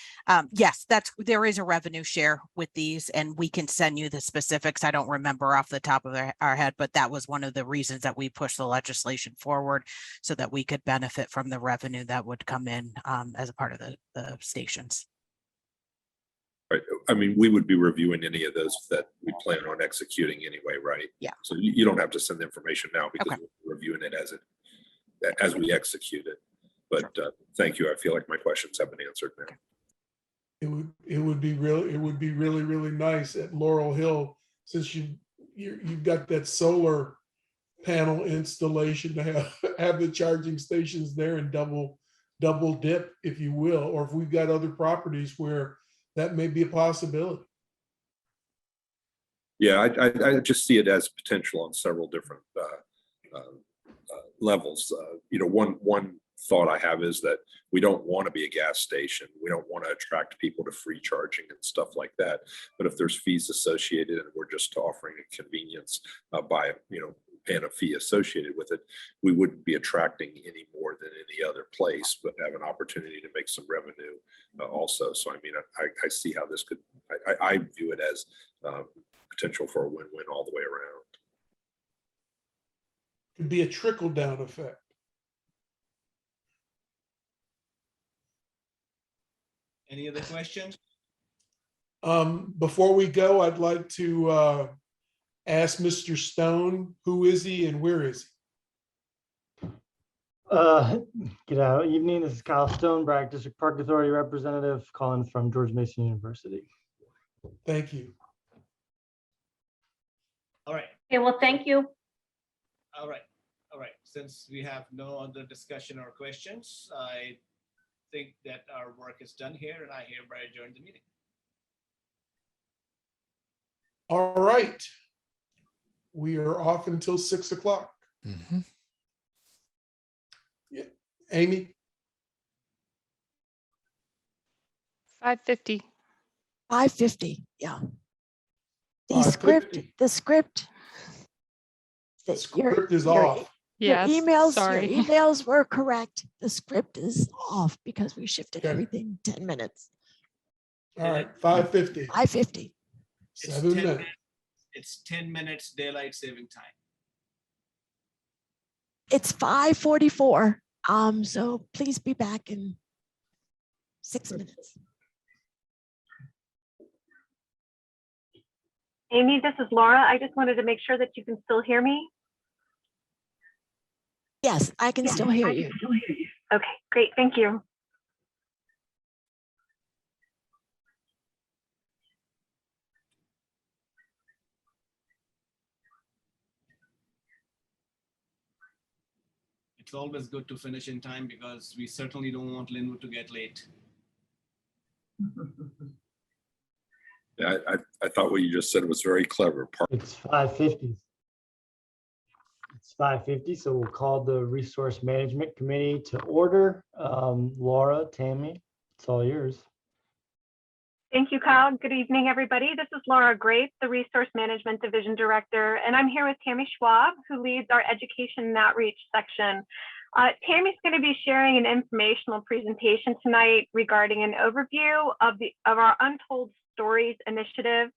Yes, there is a revenue share with these, and we can send you the specifics. I don't remember off the top of our head, but that was one of the reasons that we pushed the legislation forward so that we could benefit from the revenue that would come in as a part of the stations. Right. I mean, we would be reviewing any of those that we plan on executing anyway, right? Yeah. So you don't have to send the information now because Okay. we're reviewing it as we execute it. But thank you. I feel like my questions have been answered now. It would be really nice at Laurel Hill, since you've got that solar panel installation, to have the charging stations there and double dip, if you will, or if we've got other properties where that may be a possibility. Yeah, I just see it as potential on several different levels. One thought I have is that we don't want to be a gas station. We don't want to attract people to free charging and stuff like that. But if there's fees associated and we're just offering a convenience by, paying a fee associated with it, we wouldn't be attracting any more than any other place, but have an opportunity to make some revenue also. So, I mean, I see how this could, I view it as potential for a win-win all the way around. Could be a trickle-down effect. Any other questions? Before we go, I'd like to ask Mr. Stone, who is he and where is he? Good evening. This is Kyle Stone, Bragg District Park Authority representative, calling from George Mason University. Thank you. All right. Okay, well, thank you. All right. Since we have no other discussion or questions, I think that our work is done here, and I hereby adjourn the meeting. All right. We are off until 6 o'clock. Mhm. Yeah. Amy? 5:50. 5:50, yeah. The 5:50. script. The script is off. Yes, Your sorry. emails were correct. The script is off because we shifted Okay. everything 10 minutes. All right, 5:50. 5:50. It's 7 10 minutes. minutes. It's 10 minutes daylight saving time. It's 5:44. So please be back in 6 minutes. Amy, this is Laura. I just wanted to make sure that you can still hear me. Yes, I can still hear you. Okay, great. Thank you. It's always good to finish in time because we certainly don't want Linwood to get late. Yeah, I thought what you just said was very clever. It's 5:50. It's 5:50, so we'll call the Resource Management Committee to order. Laura, Tammy, it's all yours. Thank you, Kyle. Good evening, everybody. This is Laura Grape, the Resource Management Division Director, and I'm here with Tammy Schwab, who leads our Education and Outreach section. Tammy's going to be sharing an informational presentation tonight regarding an overview of our Untold Stories initiative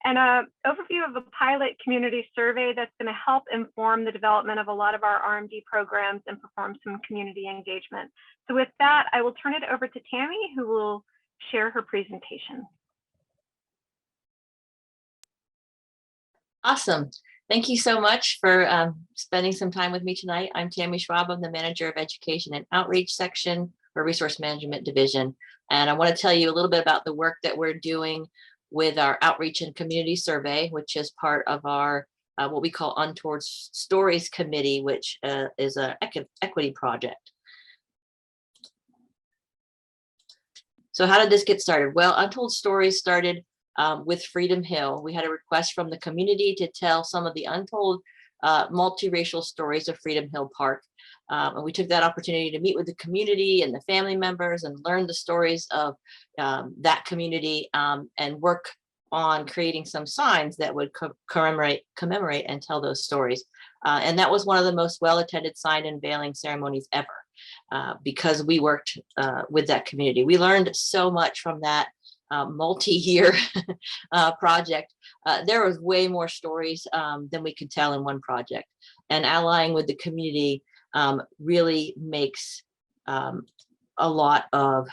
and an overview of a pilot community survey that's going to help inform the development of a lot of our RMD programs and perform some community engagement. So with that, I will turn it over to Tammy, who will share her presentation. Awesome. Thank you so much for spending some time with me tonight. I'm Tammy Schwab. I'm the Manager of Education and Outreach section for Resource Management Division. And I want to tell you a little bit about the work that we're doing with our Outreach and Community Survey, which is part of our what we call Untold Stories Committee, which is an equity project. So how did this get started? Well, Untold Stories started with Freedom Hill. We had a request from the community to tell some of the untold multiracial stories of Freedom Hill Park. And we took that opportunity to meet with the community and the family members and learn the stories of that community and work on creating some signs that would commemorate and tell those stories. And that was one of the most well-attended sign unveiling ceremonies ever because we worked with that community. We learned so much from that multi-year project. There was way more stories than we could tell in one project. And allying with the community really makes a lot of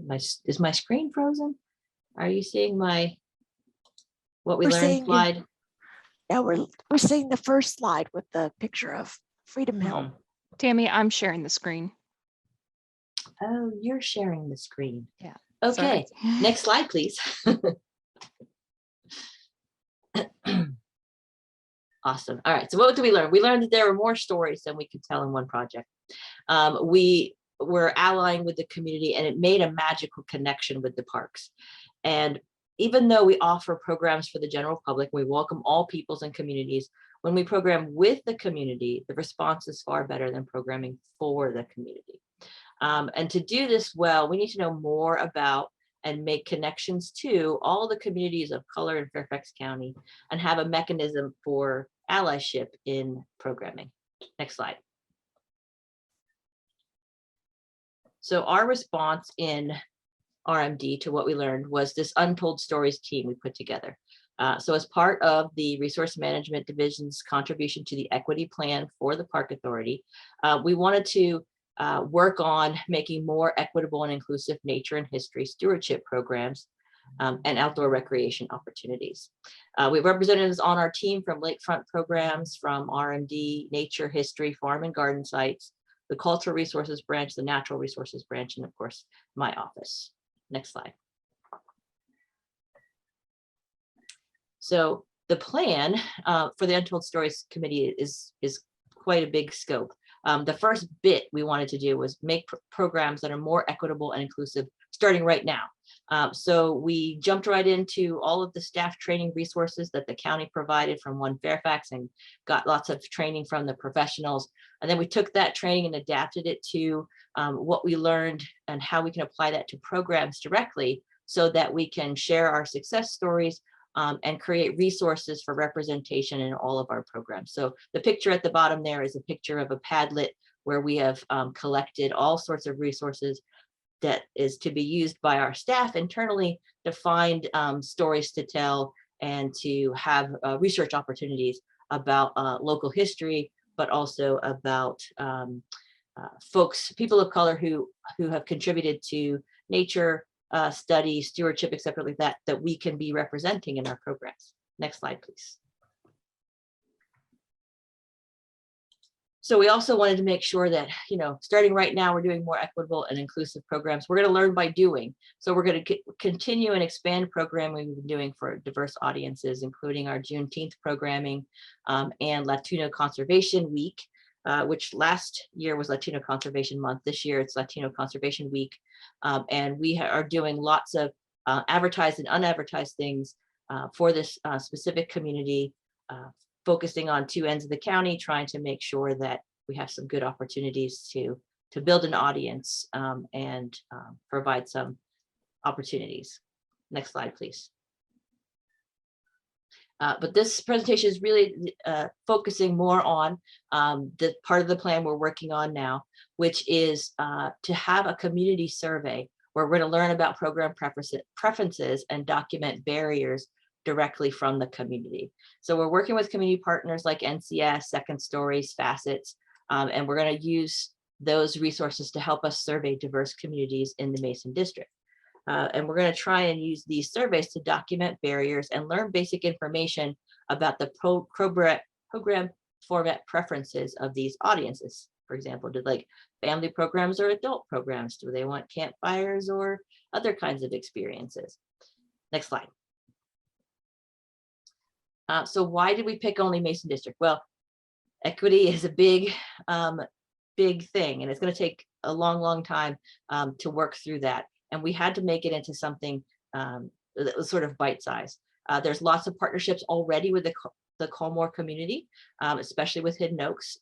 is my screen frozen? Are you seeing what we learned slide? Yeah, we're seeing the first slide with the picture of Freedom Hill. Tammy, I'm sharing the screen. Oh, you're sharing the screen. Yeah. Okay, next slide, please. Awesome. All right, so what did we learn? We learned that there were more stories than we could tell in one project. We were allying with the community, and it made a magical connection with the parks. And even though we offer programs for the general public, we welcome all peoples and communities. When we program with the community, the response is far better than programming for the community. And to do this well, we need to know more about and make connections to all the communities of color in Fairfax County and have a mechanism for allyship in programming. Next slide. So our response in RMD to what we learned was this Untold Stories team we put together. So as part of the Resource Management Division's contribution to the equity plan for the Park Authority, we wanted to work on making more equitable and inclusive nature and history stewardship programs and outdoor recreation opportunities. We have representatives on our team from lakefront programs, from RMD, nature, history, farm and garden sites, the cultural resources branch, the natural resources branch, and of course, my office. Next slide. So the plan for the Untold Stories Committee is quite a big scope. The first bit we wanted to do was make programs that are more equitable and inclusive starting right now. So we jumped right into all of the staff training resources that the county provided from One Fairfax and got lots of training from the professionals. And then we took that training and adapted it to what we learned and how we can apply that to programs directly so that we can share our success stories and create resources for representation in all of our programs. So the picture at the bottom there is a picture of a Padlet where we have collected all sorts of resources that is to be used by our staff internally to find stories to tell and to have research opportunities about local history, but also about folks, people of color who have contributed to nature, study, stewardship, etc., like that we can be representing in our programs. Next slide, please. So we also wanted to make sure that, starting right now, we're doing more equitable and inclusive programs. We're going to learn by doing. So we're going to continue and expand programming we've been doing for diverse audiences, including our Juneteenth programming and Latino Conservation Week, which last year was Latino Conservation Month. This year it's Latino Conservation Week. And we are doing lots of advertised and unadvertised things for this specific community, focusing on two ends of the county, trying to make sure that we have some good opportunities to build an audience and provide some opportunities. Next slide, please. But this presentation is really focusing more on the part of the plan we're working on now, which is to have a community survey where we're going to learn about program preferences and document barriers directly from the community. So we're working with community partners like NCS, Second Stories, Facets, and we're going to use those resources to help us survey diverse communities in the Mason District. And we're going to try and use these surveys to document barriers and learn basic information about the program format preferences of these audiences. For example, do like family programs or adult programs? Do they want campfires or other kinds of experiences? Next slide. So why did we pick only Mason District? Well, equity is a big thing, and it's going to take a long time to work through that. And we had to make it into something that was sort of bite-sized. There's lots of partnerships already with the Colmore community, especially with Hidden Oaks.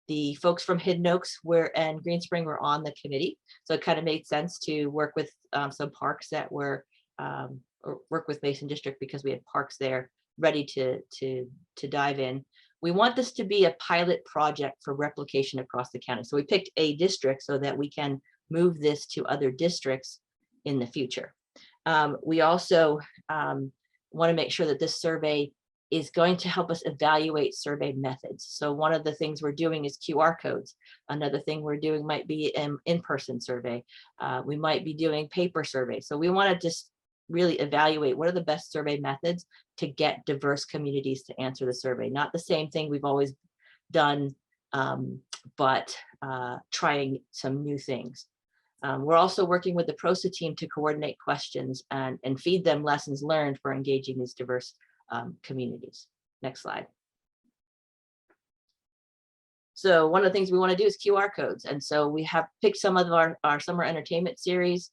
The folks from Hidden Oaks and Green Spring were on the committee. So it kind of made sense to work with some parks that were, or work with Mason District because we had parks there ready to dive in. We want this to be a pilot project for replication across the county. So we picked a district so that we can move this to other districts in the future. We also want to make sure that this survey is going to help us evaluate survey methods. So one of the things we're doing is QR codes. Another thing we're doing might be an in-person survey. We might be doing paper surveys. So we want to just really evaluate what are the best survey methods to get diverse communities to answer the survey. Not the same thing we've always done, but trying some new things. We're also working with the PROSA team to coordinate questions and feed them lessons learned for engaging these diverse communities. Next slide. So one of the things we want to do is QR codes. And so we have picked some of our summer entertainment series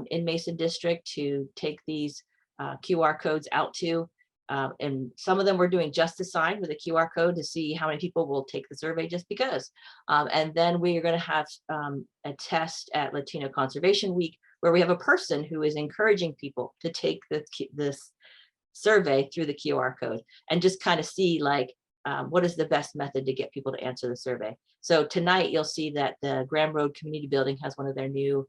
in Mason District to take these QR codes out to. And some of them we're doing just to sign with a QR code to see how many people will take the survey just because. And then we are going to have a test at Latino Conservation Week where we have a person who is encouraging people to take this survey through the QR code and just kind of see like what is the best method to get people to answer the survey. So tonight you'll see that the Graham Road Community Building has one of their new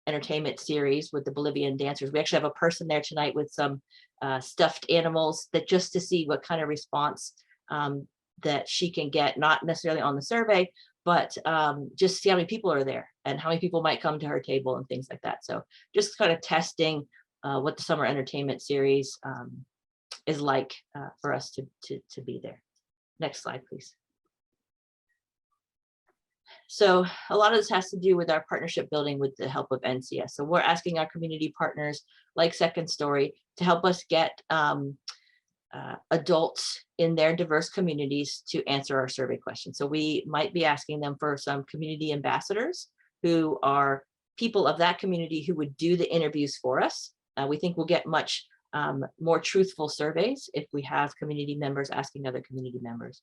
entertainment series with the Bolivian dancers. We actually have a person there tonight with some stuffed animals that just to see what kind of response that she can get, not necessarily on the survey, but just see how many people are there and how many people might come to her table and things like that. So just kind of testing what the summer entertainment series is like for us to be there. Next slide, please. So a lot of this has to do with our partnership building with the help of NCS. So we're asking our community partners like Second Story to help us get adults in their diverse communities to answer our survey questions. So we might be asking them for some community ambassadors who are people of that community who would do the interviews for us. We think we'll get much more truthful surveys if we have community members asking other community members.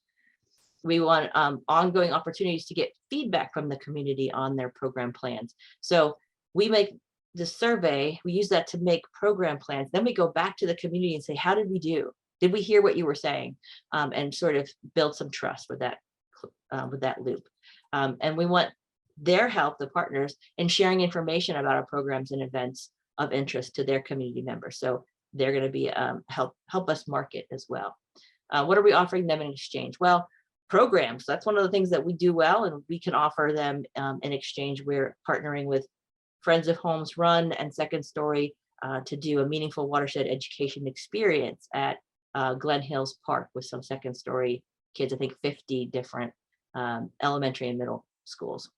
We want ongoing opportunities to get feedback from the community on their program plans. So we make the survey, we use that to make program plans. Then we go back to the community and say, how did we do? Did we hear what you were saying? And sort of build some trust with that loop. And we want their help, the partners, in sharing information about our programs and events of interest to their community members. So they're going to be help us market as well. What are we offering them in exchange? Well, programs. That's one of the things that we do well, and we can offer them in exchange. We're partnering with Friends of Homes Run and Second Story to do a meaningful watershed education experience at Glen Hills Park with some Second Story kids, I think 50 different elementary and middle schools.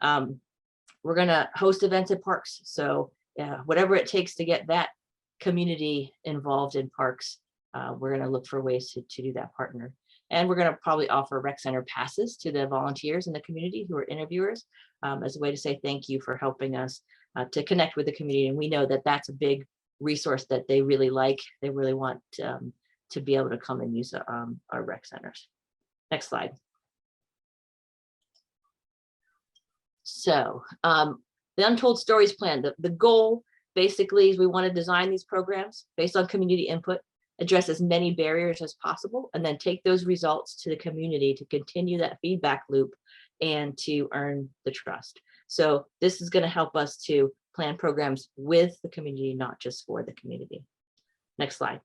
We're going to host events at parks. So whatever it takes to get that community involved in parks, we're going to look for ways to do that partner. And we're going to probably offer rec center passes to the volunteers in the community who are interviewers as a way to say thank you for helping us to connect with the community. And we know that that's a big resource that they really like. They really want to be able to come and use our rec centers. Next slide. So the Untold Stories plan, the goal basically is we want to design these programs based on community input, address as many barriers as possible, and then take those results to the community to continue that feedback loop and to earn the trust. So this is going to help us to plan programs with the community, not just for the community. Next slide.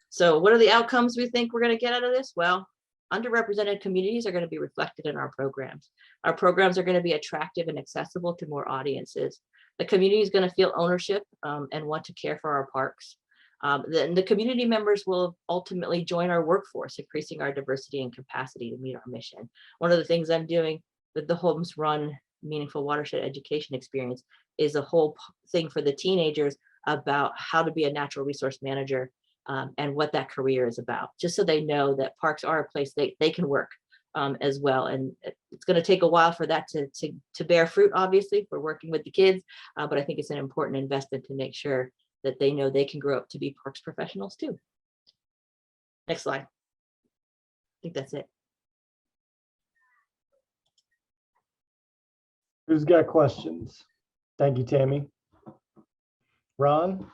So what are the outcomes we think we're going to get out of this? Well, underrepresented communities are going to be reflected in our programs. Our programs are going to be attractive and accessible to more audiences. The community is going to feel ownership and want to care for our parks. Then the community members will ultimately join our workforce, increasing our diversity and capacity to meet our mission. One of the things I'm doing with the Homes Run Meaningful Watershed Education Experience is a whole thing for the teenagers about how to be a natural resource manager and what that career is about, just so they know that parks are a place they can work as well. And it's going to take a while for that to bear fruit, obviously, for working with the kids, but I think it's an important investment to make sure that they know they can grow up to be parks professionals too. Next slide. I think that's it. Who's got questions? Thank you, Tammy. Ron?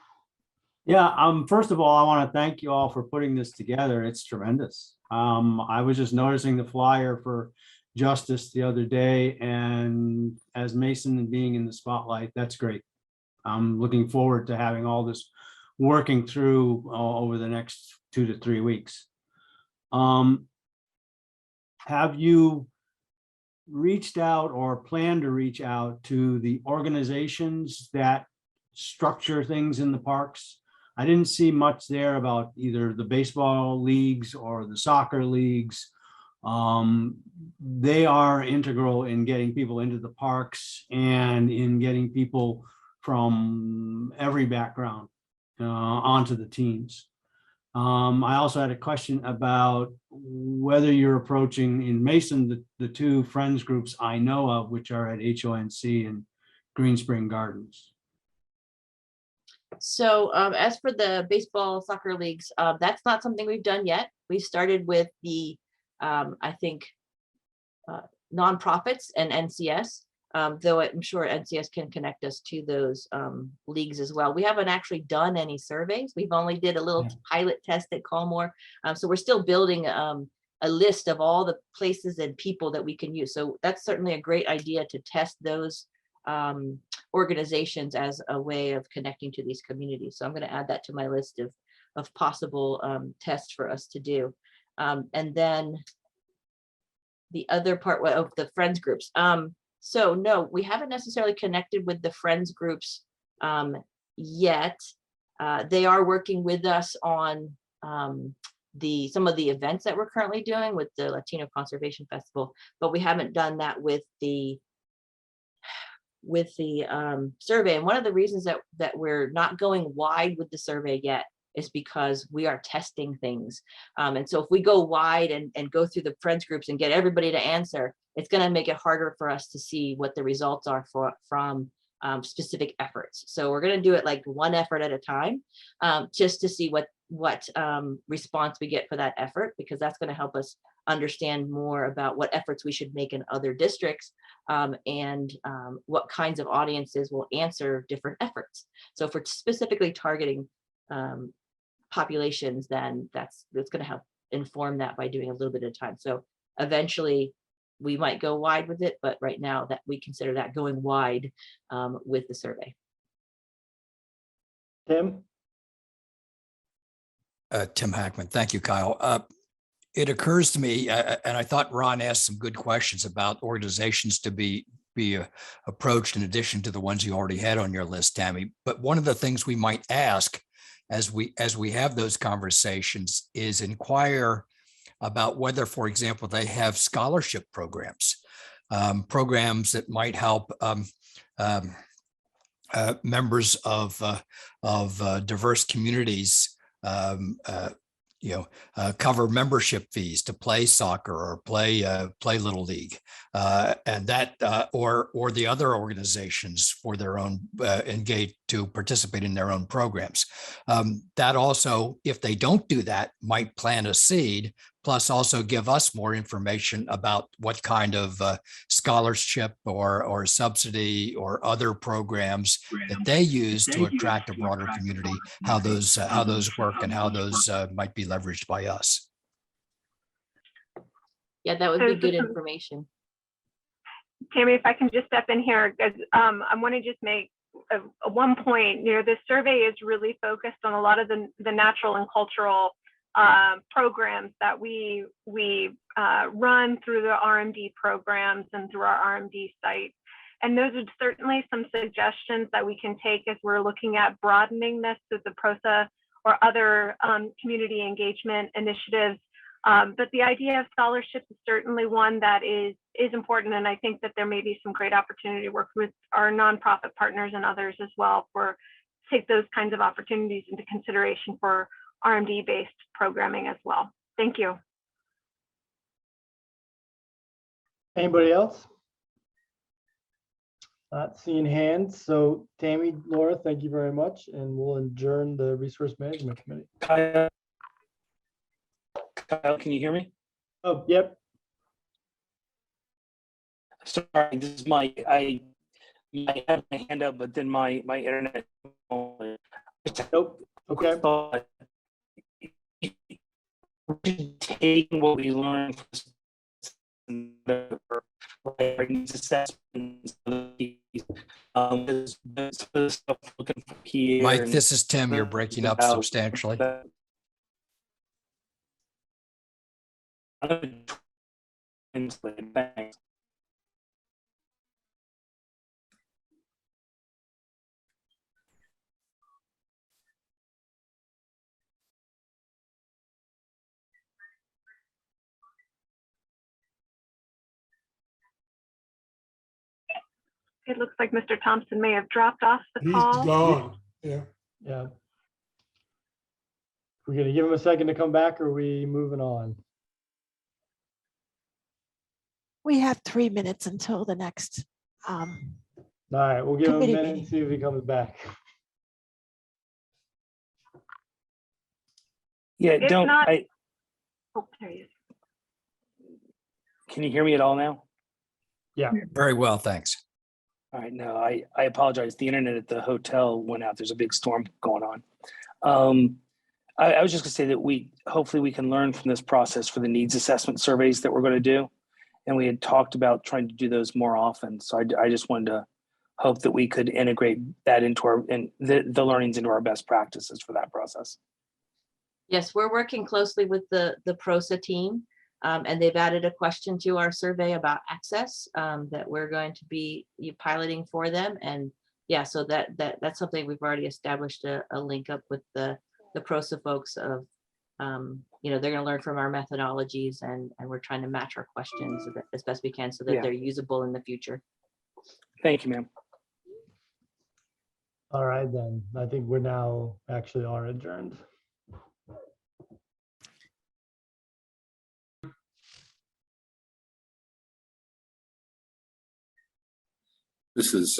Yeah, first of all, I want to thank you all for putting this together. It's tremendous. I was just noticing the flyer for Justice the other day, and as Mason and being in the spotlight, that's great. I'm looking forward to having all this working through over the next 2 to 3 weeks. Have you reached out or plan to reach out to the organizations that structure things in the parks? I didn't see much there about either the baseball leagues or the soccer leagues. They are integral in getting people into the parks and in getting people from every background onto the teams. I also had a question about whether you're approaching in Mason, the 2 friends groups I know of, which are at HONC and Green Spring Gardens. So as for the baseball soccer leagues, that's not something we've done yet. We started with the, I think, nonprofits and NCS, though I'm sure NCS can connect us to those leagues as well. We haven't actually done any surveys. We've only did a little pilot test at Colmore. So we're still building a list of all the places and people that we can use. So that's certainly a great idea to test those organizations as a way of connecting to these communities. So I'm going to add that to my list of possible tests for us to do. And then the other part of the friends groups. So no, we haven't necessarily connected with the friends groups yet. They are working with us on some of the events that we're currently doing with the Latino Conservation Festival, but we haven't done that with the survey. And one of the reasons that we're not going wide with the survey yet is because we are testing things. And so if we go wide and go through the friends groups and get everybody to answer, it's going to make it harder for us to see what the results are from specific efforts. So we're going to do it like one effort at a time, just to see what response we get for that effort, because that's going to help us understand more about what efforts we should make in other districts, and what kinds of audiences will answer different efforts. So if we're specifically targeting populations, then that's going to help inform that by doing a little bit at a time. So eventually we might go wide with it, but right now that we consider that going wide with the survey. Tim? Tim Hackman. Thank you, Kyle. It occurs to me, and I thought Ron asked some good questions about organizations to be approached in addition to the ones you already had on your list, Tammy. But one of the things we might ask as we have those conversations is inquire about whether, for example, they have scholarship programs, programs that might help members of diverse communities cover membership fees to play soccer or play Little League, and that or the other organizations for their own engage to participate in their own programs. That also, if they don't do that, might plant a seed, plus also give us more information about what kind of scholarship or subsidy or other programs that they use to attract a broader community, how those work and how those might be leveraged by us. Yeah, that would be good information. Tammy, if I can just step in here, because I want to just make one point. This survey is really focused on a lot of the natural and cultural programs that we run through the RMD programs and through our RMD site. And those are certainly some suggestions that we can take as we're looking at broadening this to the PROSA or other community engagement initiatives. But the idea of scholarships is certainly one that is important. And I think that there may be some great opportunity to work with our nonprofit partners and others as well for take those kinds of opportunities into consideration for RMD-based programming as well. Thank you. Anybody else? Not seeing hands. So Tammy, Laura, thank you very much. And we'll adjourn the Resource Management Committee. Kyle, can you hear me? Oh, yep. Sorry, this is Mike. I had my hand up, but then my internet. Nope. Okay. Taking what we learned from the needs assessments, Mike, this is Tim. You're breaking up substantially. Thanks. It looks like Mr. Thompson may have dropped off the He's call. gone. Yeah. Yeah. We're gonna give him a second to come back, or are we moving on? We have 3 minutes until the next. All right, we'll give him a Committee minute meeting. and see if he comes back. Yeah, If don't not- I? Oh, there he is. Can you hear me at all now? Yeah. Very well, thanks. All right, no, I apologize. The internet at the hotel went out. There's a big storm going on. I was just gonna say that hopefully we can learn from this process for the needs assessment surveys that we're gonna do. And we had talked about trying to do those more often. So I just wanted to hope that we could integrate that into the learnings into our best practices for that process. Yes, we're working closely with the PROSA team, and they've added a question to our survey about access that we're going to be piloting for them. And yeah, so that's something we've already established a link up with the PROSA folks of, they're going to learn from our methodologies, and we're trying to match our questions as best we can so that they're usable in the future. Thank you, ma'am. All right, then. I think we're now actually are adjourned. This is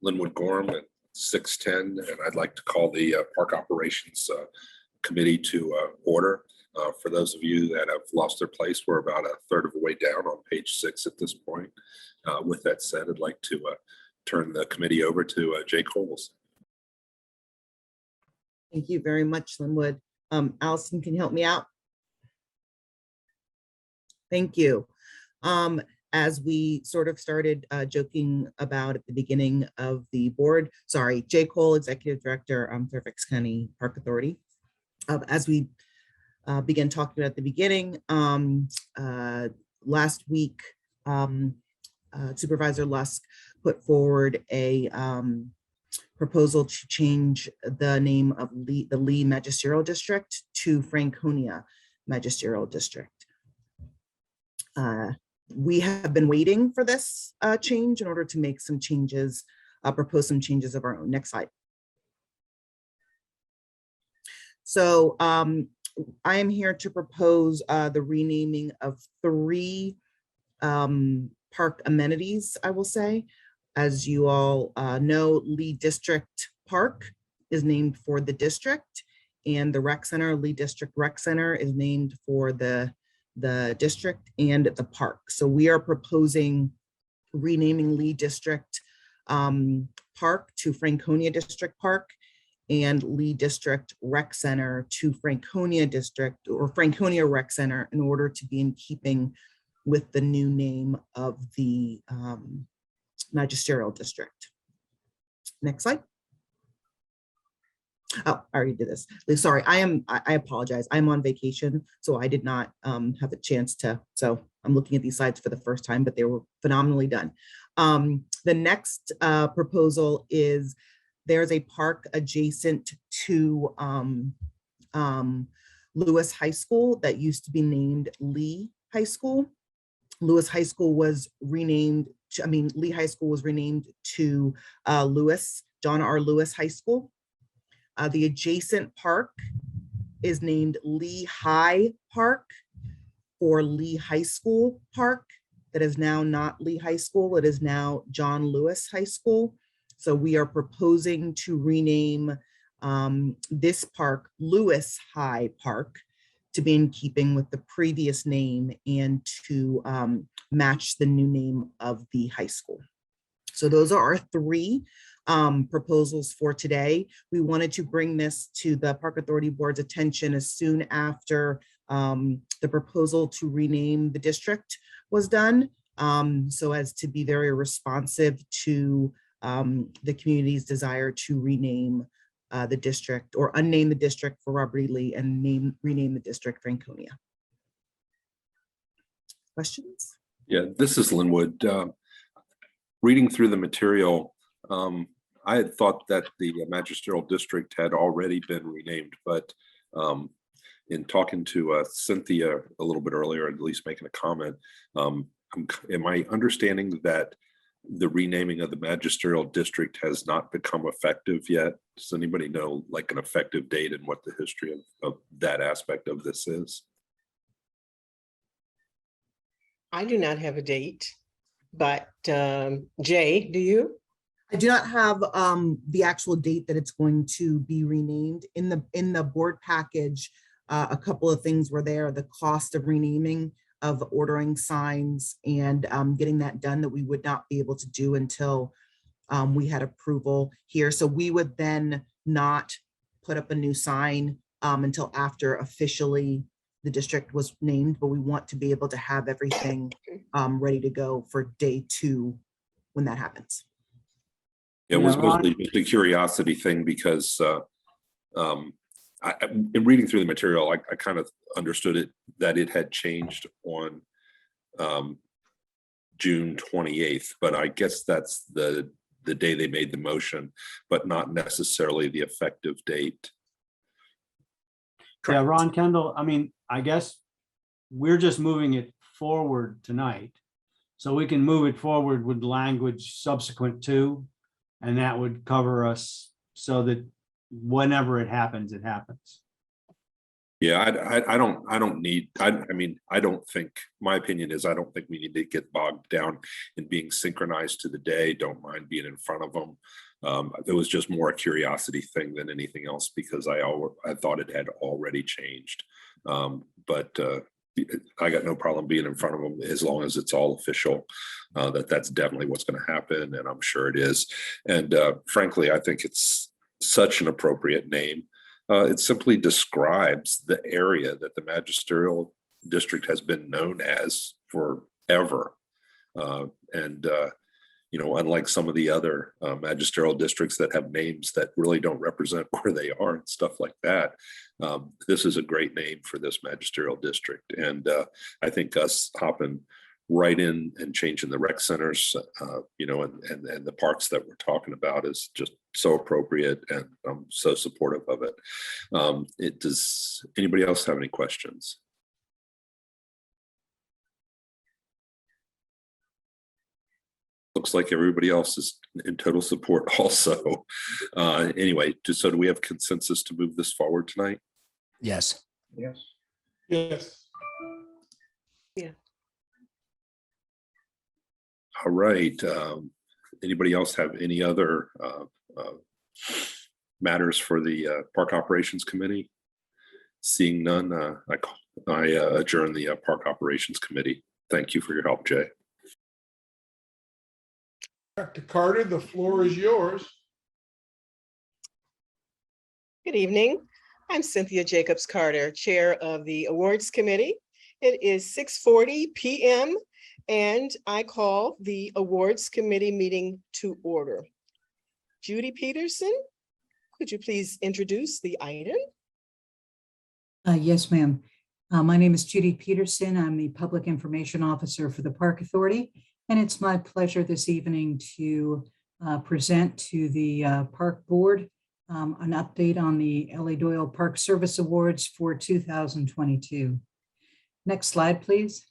Linwood Gorham at 6:10, and I'd like to call the Park Operations Committee to order. For those of you that have lost their place, we're about a third of the way down on page 6 at this point. With that said, I'd like to turn the committee over to Jay Coles. Thank you very much, Linwood. Allison, can you help me out? Thank you. As we sort of started joking about at the beginning of the board, sorry, Jay Cole, Executive Director, Fairfax County Park Authority. As we began talking about at the beginning, last week, Supervisor Lusk put forward a proposal to change the name of the Lee Magisterial District to Franconia Magisterial District. We have been waiting for this change in order to make some changes, propose some changes of our own. Next slide. So I am here to propose the renaming of 3 park amenities, I will say. As you all know, Lee District Park is named for the district, and the rec center, Lee District Rec Center, is named for the district and the park. So we are proposing renaming Lee District Park to Franconia District Park, and Lee District Rec Center to Franconia District or Franconia Rec Center, in order to be in keeping with the new name of the magisterial district. Next slide. Oh, I already did this. Sorry, I apologize. I'm on vacation, so I did not have a chance to, so I'm looking at these slides for the first time, but they were phenomenally done. The next proposal is there's a park adjacent to Lewis High School that used to be named Lee High School. Lewis High School was renamed, Lee High School was renamed to John R. Lewis High School. The adjacent park is named Lee High Park, or Lee High School Park. that is now not Lee High School. It is now John Lewis High School. So we are proposing to rename this park Lewis High Park to be in keeping with the previous name and to match the new name of the high school. So those are our three proposals for today. We wanted to bring this to the Park Authority Board's attention as soon after the proposal to rename the district was done, so as to be very responsive to the community's desire to rename the district or unname the district for Robert E. Lee and rename the district Franconia. Questions? Yeah, this is Linwood. Reading through the material, I had thought that the magisterial district had already been renamed, but in talking to Cynthia a little bit earlier, at least making a comment, am I understanding that the renaming of the magisterial district has not become effective yet? Does anybody know like an effective date and what the history of that aspect of this is? I do not have a date, but Jay, do you? I do not have the actual date that it's going to be renamed. In the board package, a couple of things were there: the cost of renaming, of ordering signs, and getting that done that we would not be able to do until we had approval here. So we would then not put up a new sign until after officially the district was named, but we want to be able to have everything ready to go for day 2 when that happens. It was mostly just a curiosity thing because in reading through the material, I kind of understood it that it had changed on June 28th, but I guess that's the day they made the motion, but not necessarily the effective date. Yeah, Ron Kendall, I mean, I guess we're just moving it forward tonight. So we can move it forward with language subsequent to, and that would cover us so that whenever it happens, it happens. Yeah, I don't need, I mean, I don't think, my opinion is I don't think we need to get bogged down in being synchronized to the day. Don't mind being in front of them. It was just more a curiosity thing than anything else because I thought it had already changed. But I got no problem being in front of them as long as it's all official, that's definitely what's going to happen. And I'm sure it is. And frankly, I think it's such an appropriate name. It simply describes the area that the magisterial district has been known as forever. You know, unlike some of the other magisterial districts that have names that really don't represent where they are and stuff like that, this is a great name for this magisterial district. And I think us hopping right in and changing the rec centers, you know, and the parks that we're talking about is just so appropriate, and I'm so supportive of it. Does anybody else have any questions? Looks like everybody else is in total support also. Anyway, so do we have consensus to move this forward tonight? Yes. Yes. Yes. Yeah. All right. Anybody else have any other matters for the Park Operations Committee? Seeing none, I adjourn the Park Operations Committee. Thank you for your help, Jay. Dr. Carter, the floor is yours. Good evening. I'm Cynthia Jacobs Carter, Chair of the Awards Committee. It is 6:40 p.m. and I call the Awards Committee meeting to order. Judy Peterson, could you please introduce the item? Yes, ma'am. My name is Judy Peterson. I'm the Public Information Officer for the Park Authority, and it's my pleasure this evening to present to the Park Board an update on the Ellie Doyle Park Service Awards for 2022. Next slide, please.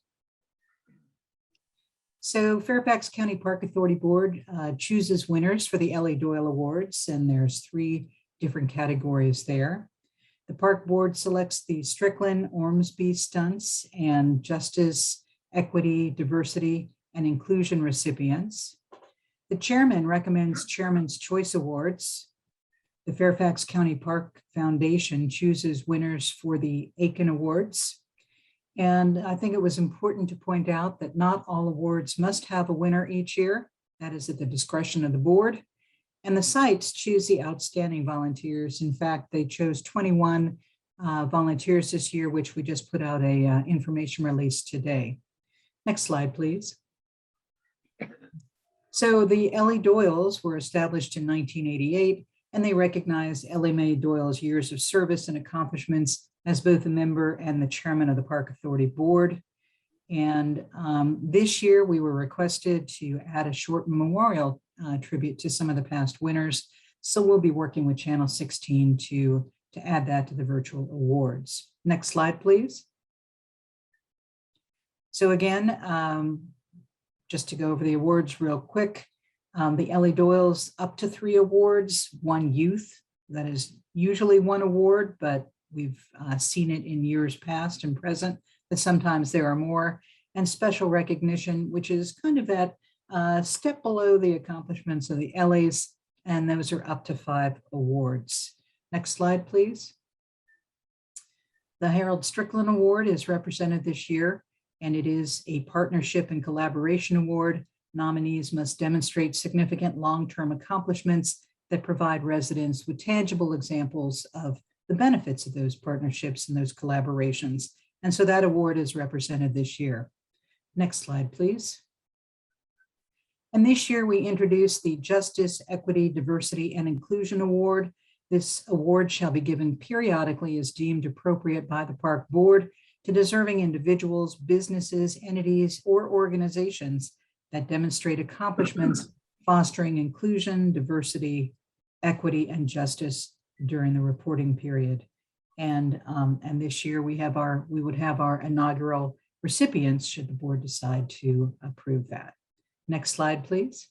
So Fairfax County Park Authority Board chooses winners for the Ellie Doyle Awards, and there's 3 different categories there. The Park Board selects the Strickland, Ormsby stunts, and Justice, Equity, Diversity, and inclusion recipients. The chairman recommends Chairman's Choice Awards. The Fairfax County Park Foundation chooses winners for the Aiken Awards. And I think it was important to point out that not all awards must have a winner each year. That is at the discretion of the board. And the sites choose the outstanding volunteers. In fact, they chose 21 volunteers this year, which we just put out a information release today. Next slide, please. So the Ellie Doyles were established in 1988, and they recognize Ellie Mae Doyle's years of service and accomplishments as both a member and the chairman of the Park Authority Board. And this year we were requested to add a short memorial tribute to some of the past winners. So we'll be working with Channel 16 to add that to the virtual awards. Next slide, please. So again, just to go over the awards real quick, the Ellie Doyle's up to 3 awards, 1 youth, that is usually 1 award, but we've seen it in years past and present, that sometimes there are more, and special recognition, which is kind of that step below the accomplishments of the Ellies, and those are up to 5 awards. Next slide, please. The Harold Strickland Award is represented this year, and it is a partnership and collaboration award. Nominees must demonstrate significant long-term accomplishments that provide residents with tangible examples of the benefits of those partnerships and those collaborations. And so that award is represented this year. Next slide, please. And this year we introduced the Justice, Equity, Diversity, and Inclusion Award. This award shall be given periodically as deemed appropriate by the Park Board to deserving individuals, businesses, entities, or organizations that demonstrate accomplishments fostering inclusion, diversity, equity, and justice during the reporting period. And this year we would have our inaugural recipients should the board decide to approve that. Next slide, please.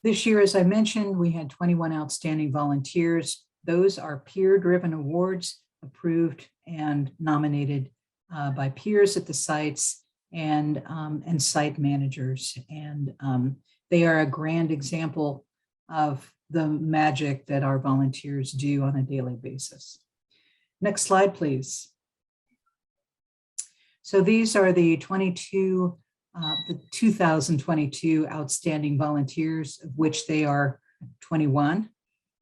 This year, as I mentioned, we had 21 outstanding volunteers. Those are peer-driven awards approved and nominated by peers at the sites and site managers. And they are a grand example of the magic that our volunteers do on a daily basis. Next slide, please. So these are the 2022 outstanding volunteers, of which they are 21.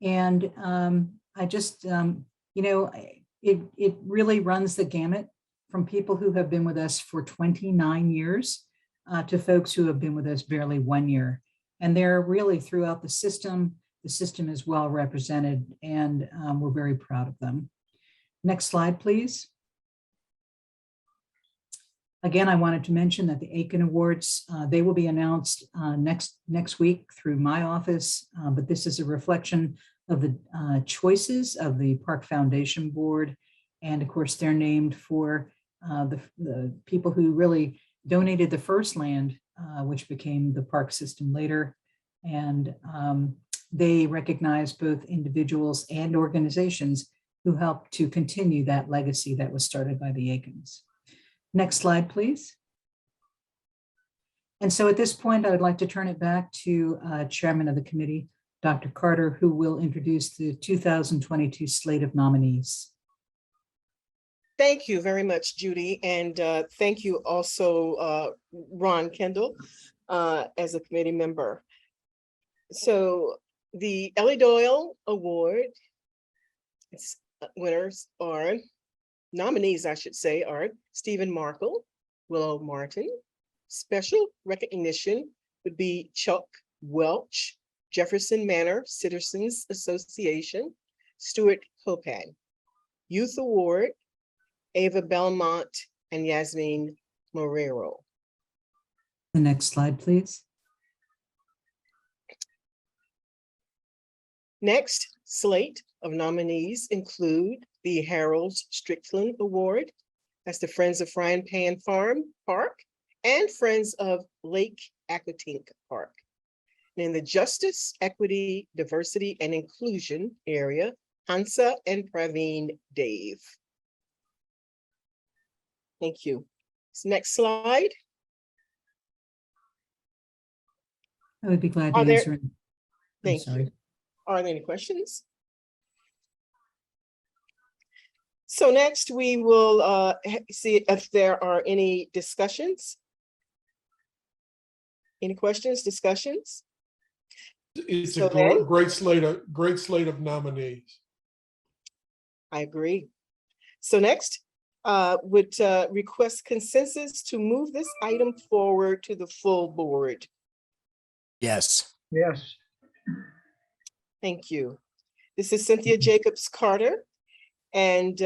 And I just, it really runs the gamut from people who have been with us for 29 years to folks who have been with us barely 1 year. And they're really throughout the system. The system is well represented, and we're very proud of them. Next slide, please. Again, I wanted to mention that the Aiken Awards, they will be announced next week through my office, but this is a reflection of the choices of the Park Foundation Board. And of course, they're named for the people who really donated the first land, which became the park system later. And they recognize both individuals and organizations who helped to continue that legacy that was started by the Aikens. Next slide, please. And so at this point, I would like to turn it back to Chairman of the committee, Dr. Carter, who will introduce the 2022 slate of nominees. Thank you very much, Judy. And thank you also, Ron Kendall, as a committee member. So the Ellie Doyle Award, its winners are, nominees, I should say, are Stephen Markle, Willow Martin. Special recognition would be Chuck Welch, Jefferson Manor Citizens Association, Stuart Copan. Youth Award, Ava Belmont and Yasmin Morero. The next slide, please. Next slate of nominees include the Harold Strickland Award. That's the Friends of Frying Pan Farm Park and Friends of Lake Aquatink Park. And in the Justice, Equity, Diversity, and Inclusion area, Hansa and Praveen Dave. Thank you. Next slide. I would be glad to Are there- answer. I'm Thank sorry. you. Are there any questions? So next we will see if there are any discussions. Any questions, discussions? It's So a then- great slate of nominees. I agree. So next, would request consensus to move this item forward to the full board. Yes. Yes. Thank you. This is Cynthia Jacobs Carter. And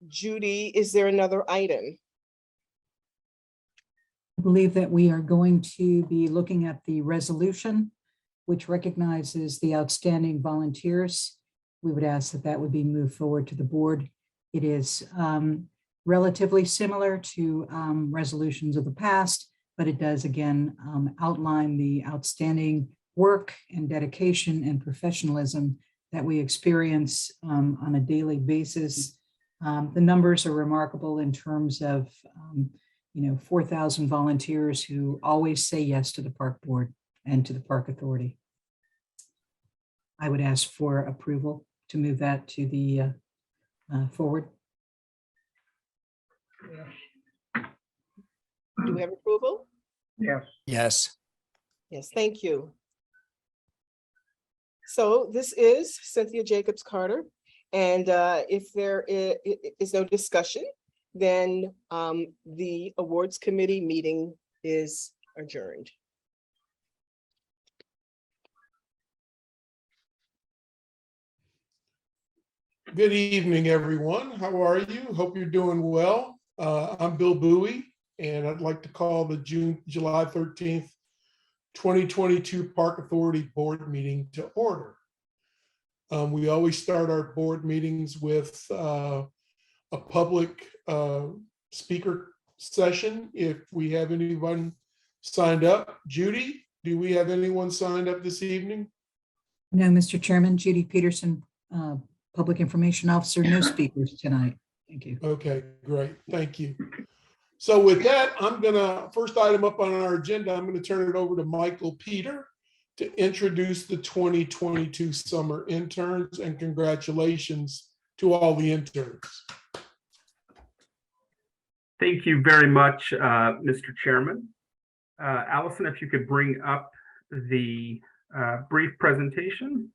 Judy, is there another item? I believe that we are going to be looking at the resolution, which recognizes the outstanding volunteers. We would ask that that would be moved forward to the board. It is relatively similar to resolutions of the past, but it does again outline the outstanding work and dedication and professionalism that we experience on a daily basis. The numbers are remarkable in terms of 4,000 volunteers who always say yes to the park board and to the park authority. I would ask for approval to move that to the forward. Do we have approval? Yes. Yes. Yes, thank you. So this is Cynthia Jacobs Carter. And if there is no discussion, then the awards committee meeting is adjourned. Good evening, everyone. How are you? Hope you're doing well. I'm Bill Bowie, and I'd like to call the July 13th, 2022 Park Authority Board meeting to order. We always start our board meetings with a public speaker session. If we have anyone signed up, Judy, do we have anyone signed up this evening? No, Mr. Chairman, Judy Peterson, Public Information Officer, no speakers tonight. Thank you. Okay, great. Thank you. So with that, first item up on our agenda, I'm going to turn it over to Michael Peter to introduce the 2022 summer interns, and congratulations to all the interns. Thank you very much, Mr. Chairman. Allison, if you could bring up the brief presentation.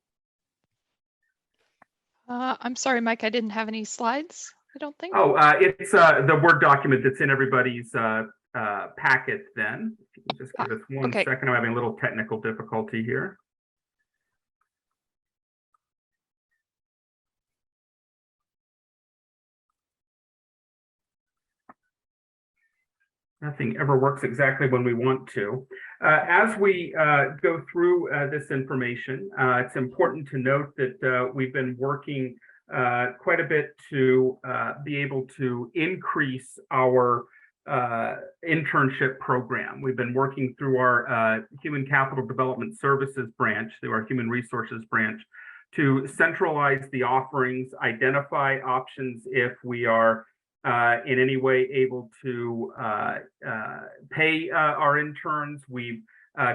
I'm sorry, Mike, I didn't have any slides, I don't think. Oh, it's the Word document that's in everybody's packet then. Just give us one second. I'm having a little technical difficulty here. Nothing ever works exactly when we want to. As we go through this information, it's important to note that we've been working quite a bit to be able to increase our internship program. We've been working through our Human Capital Development Services branch, through our Human Resources branch, to centralize the offerings, identify options if we are in any way able to pay our interns. We've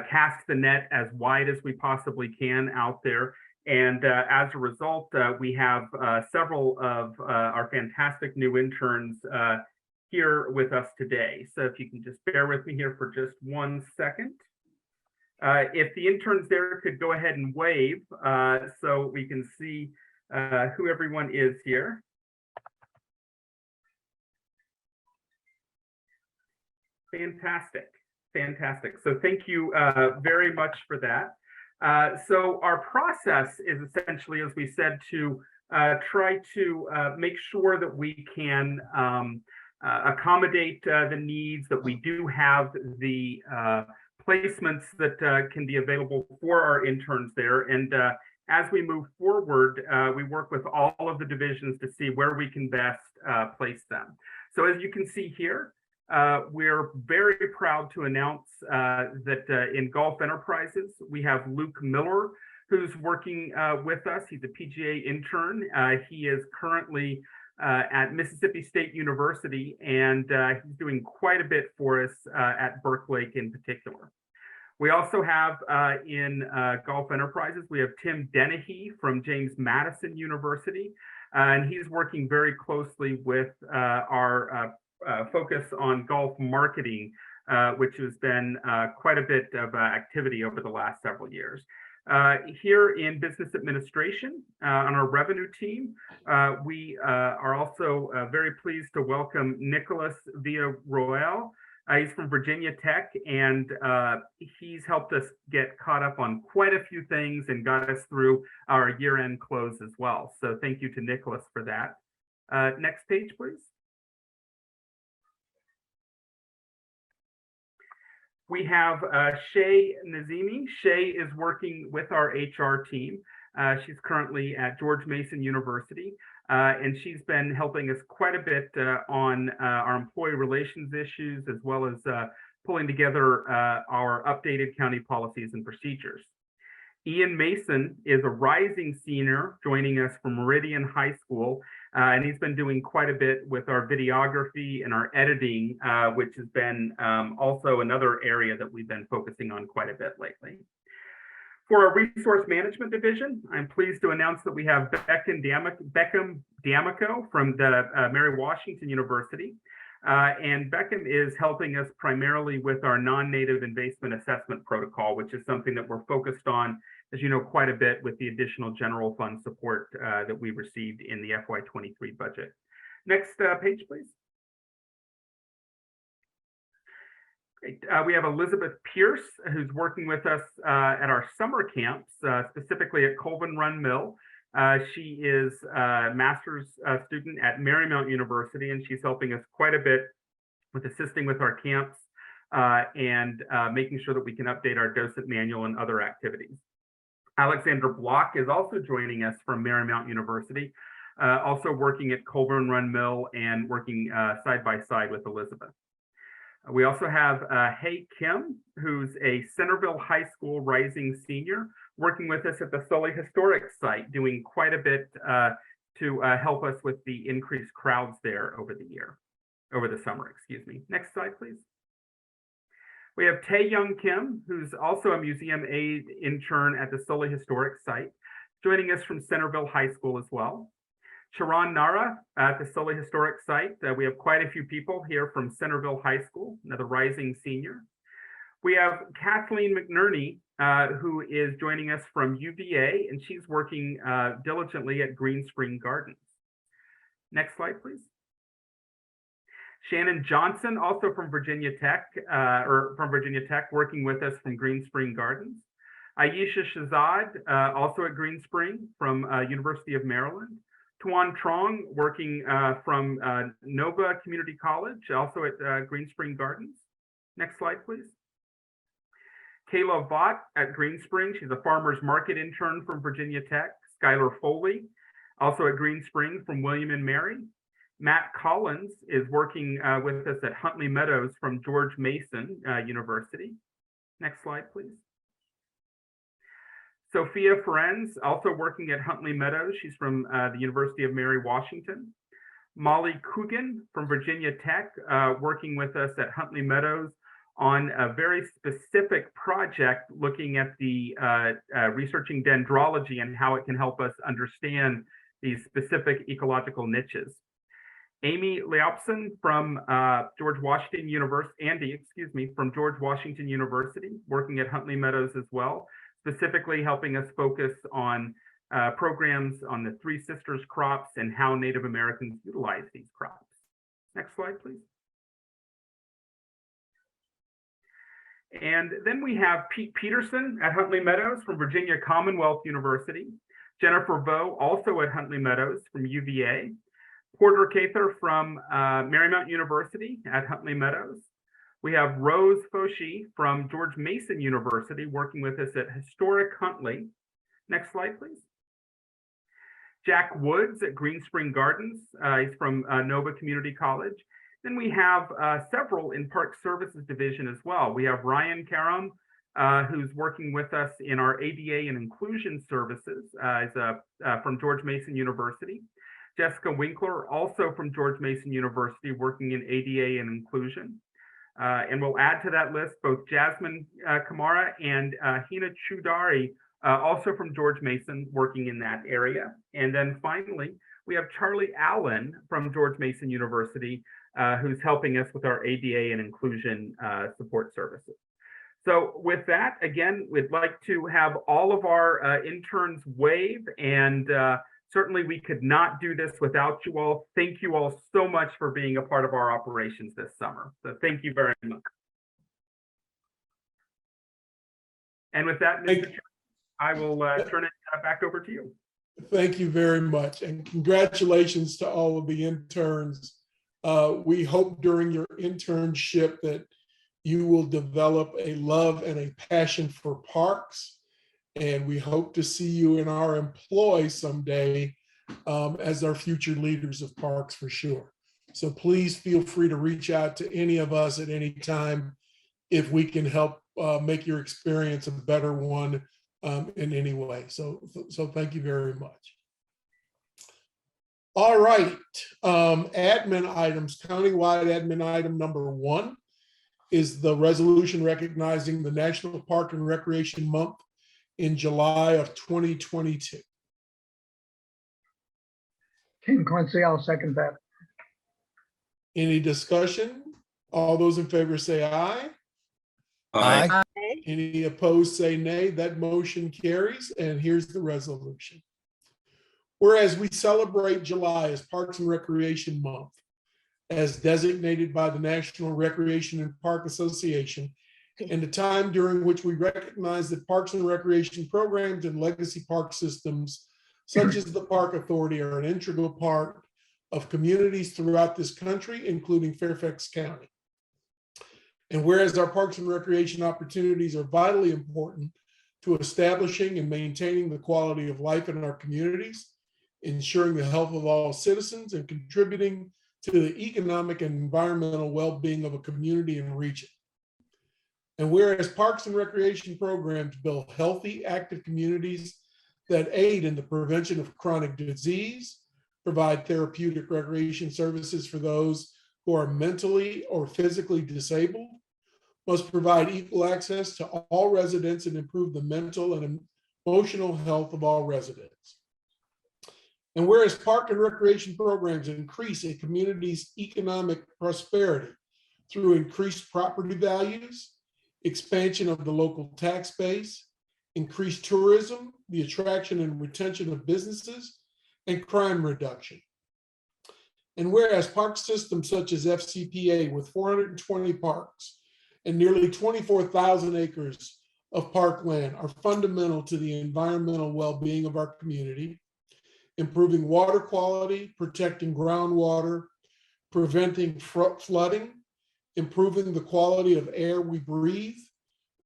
cast the net as wide as we possibly can out there. And as a result, we have several of our fantastic new interns here with us today. So if you can just bear with me here for just 1 second. If the interns there could go ahead and wave so we can see who everyone is here. Fantastic, fantastic. So thank you very much for that. So our process is essentially, as we said, to try to make sure that we can accommodate the needs, that we do have the placements that can be available for our interns there. And as we move forward, we work with all of the divisions to see where we can best place them. So as you can see here, we're very proud to announce that in Gulf Enterprises, we have Luke Miller, who's working with us. He's a PGA intern. He is currently at Mississippi State University, and he's doing quite a bit for us at Burke Lake in particular. We also have in Golf Enterprises, we have Tim Dennehy from James Madison University, and he's working very closely with our focus on golf marketing, which has been quite a bit of activity over the last several years. Here in business administration, on our revenue team, we are also very pleased to welcome Nicholas Villarroel. He's from Virginia Tech, and he's helped us get caught up on quite a few things and got us through our year-end close as well. So thank you to Nicholas for that. Next page, please. We have Shay Nazimi. Shay is working with our HR team. She's currently at George Mason University, and she's been helping us quite a bit on our employee relations issues, as well as pulling together our updated county policies and procedures. Ian Mason is a rising senior joining us from Meridian High School, and he's been doing quite a bit with our videography and our editing, which has been also another area that we've been focusing on quite a bit lately. For our resource management division, I'm pleased to announce that we have Beckham D'Amico from the Mary Washington University. And Beckham is helping us primarily with our non-native invasive assessment protocol, which is something that we're focused on, as you know, quite a bit with the additional general fund support that we received in the FY23 budget. Next page, please. Great. We have Elizabeth Pierce, who's working with us at our summer camps, specifically at Colvin Run Mill. She is a master's student at Marymount University, and she's helping us quite a bit with assisting with our camps and making sure that we can update our docent manual and other activities. Alexander Block is also joining us from Marymount University, also working at Colburn Run Mill and working side by side with Elizabeth. We also have Hay Kim, who's a Centerville High School rising senior, working with us at the Sully Historic site, doing quite a bit to help us with the increased crowds there over the summer, excuse me. Next slide, please. We have Tae Young Kim, who's also a museum aide intern at the Sully Historic site, joining us from Centerville High School as well. Sharon Nara at the Sully Historic site. We have quite a few people here from Centerville High School, another rising senior. We have Kathleen McNerney, who is joining us from UVA, and she's working diligently at Green Spring Gardens. Next slide, please. Shannon Johnson, also from Virginia Tech, working with us from Green Spring Gardens. Aisha Shazad, also at Green Spring from University of Maryland. Tuan Trong, working from Nova Community College, also at Green Spring Gardens. Next slide, please. Kayla Vaught at Green Spring. She's a farmer's market intern from Virginia Tech. Skylar Foley, also at Green Spring from William and Mary. Matt Collins is working with us at Huntley Meadows from George Mason University. Next slide, please. Sophia Ferenz, also working at Huntley Meadows. She's from the University of Mary Washington. Molly Coogan from Virginia Tech, working with us at Huntley Meadows on a very specific project looking at the researching dendrology and how it can help us understand these specific ecological niches. Amy Leopson from George Washington University, from George Washington University, working at Huntley Meadows as well, specifically helping us focus on programs on the Three Sisters crops and how Native Americans utilize these crops. Next slide, please. And then we have Pete Peterson at Huntley Meadows from Virginia Commonwealth University. Jennifer Vo, also at Huntley Meadows from UVA. Porter Cather from Marymount University at Huntley Meadows. We have Rose Foshi from George Mason University working with us at Historic Huntley. Next slide, please. Jack Woods at Green Spring Gardens. He's from Nova Community College. Then we have several in Park Services Division as well. We have Ryan Karam, who's working with us in our ADA and Inclusion Services from George Mason University. Jessica Winkler, also from George Mason University, working in ADA and Inclusion. And we'll add to that list both Jasmine Kamara and Hina Chudari, also from George Mason, working in that area. And then finally, we have Charlie Allen from George Mason University, who's helping us with our ADA and inclusion support services. So with that, again, we'd like to have all of our interns wave, and certainly we could not do this without you all. Thank you all so much for being a part of our operations this summer. So thank you very much. And with that, Mr. Chairman, I will turn it back over to you. Thank you very much, and congratulations to all of the interns. We hope during your internship that you will develop a love and a passion for parks, and we hope to see you in our employ someday as our future leaders of parks for sure. So please feel free to reach out to any of us at any time if we can help make your experience a better one in any way. So thank you very much. All right, admin items, countywide admin item number 1 is the resolution recognizing the National Park and Recreation Month in July of 2022. Ken Quincy, I'll second that. Any discussion? All those in favor say aye. Aye. Any opposed say nay. That motion carries, and here's the resolution. Whereas we celebrate July as Parks and Recreation Month, as designated by the National Recreation and Park Association, and the time during which we recognize that parks and recreation programs and legacy park systems, such as the Park Authority, are an integral part of communities throughout this country, including Fairfax County. And whereas our parks and recreation opportunities are vitally important to establishing and maintaining the quality of life in our communities, ensuring the health of all citizens, and contributing to the economic and environmental well-being of a community and region. And whereas parks and recreation programs build healthy, active communities that aid in the prevention of chronic disease, provide therapeutic recreation services for those who are mentally or physically disabled, must provide equal access to all residents and improve the mental and emotional health of all residents. And whereas park and recreation programs increase a community's economic prosperity through increased property values, expansion of the local tax base, increased tourism, the attraction and retention of businesses, and crime reduction. And whereas park systems such as FCPA with 420 parks and nearly 24,000 acres of parkland are fundamental to the environmental well-being of our community, improving water quality, protecting groundwater, preventing flooding, improving the quality of air we breathe,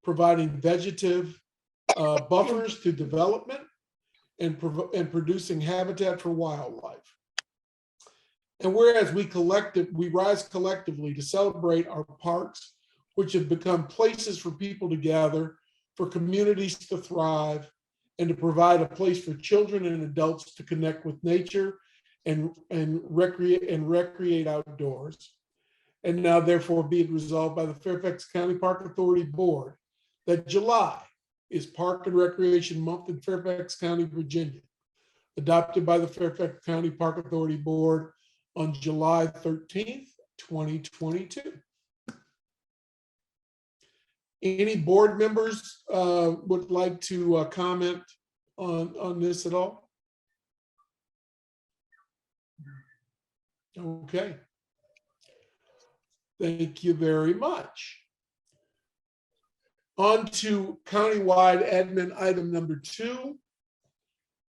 providing vegetative buffers to development, and producing habitat for wildlife. And whereas we rise collectively to celebrate our parks, which have become places for people to gather, for communities to thrive, and to provide a place for children and adults to connect with nature and recreate outdoors. And now therefore be it resolved by the Fairfax County Park Authority Board that July is Park and Recreation Month in Fairfax County, Virginia, adopted by the Fairfax County Park Authority Board on July 13th, 2022. Any board members would like to comment on this at all? Okay. Thank you very much. On to countywide admin item number 2,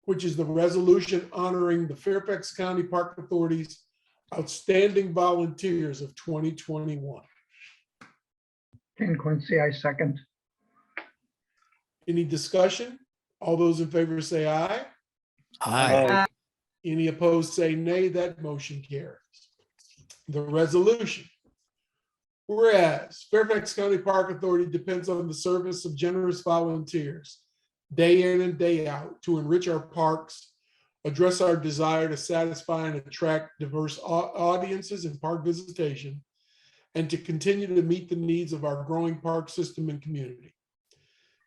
which is the resolution honoring the Fairfax County Park Authority's outstanding volunteers of 2021. Ken Quincy, I second. Any discussion? All those in favor say aye. Aye. Any opposed say nay. That motion carries. The resolution. Whereas Fairfax County Park Authority depends on the service of generous volunteers day in and day out to enrich our parks, address our desire to satisfy and attract diverse audiences in park visitation, and to continue to meet the needs of our growing park system and community.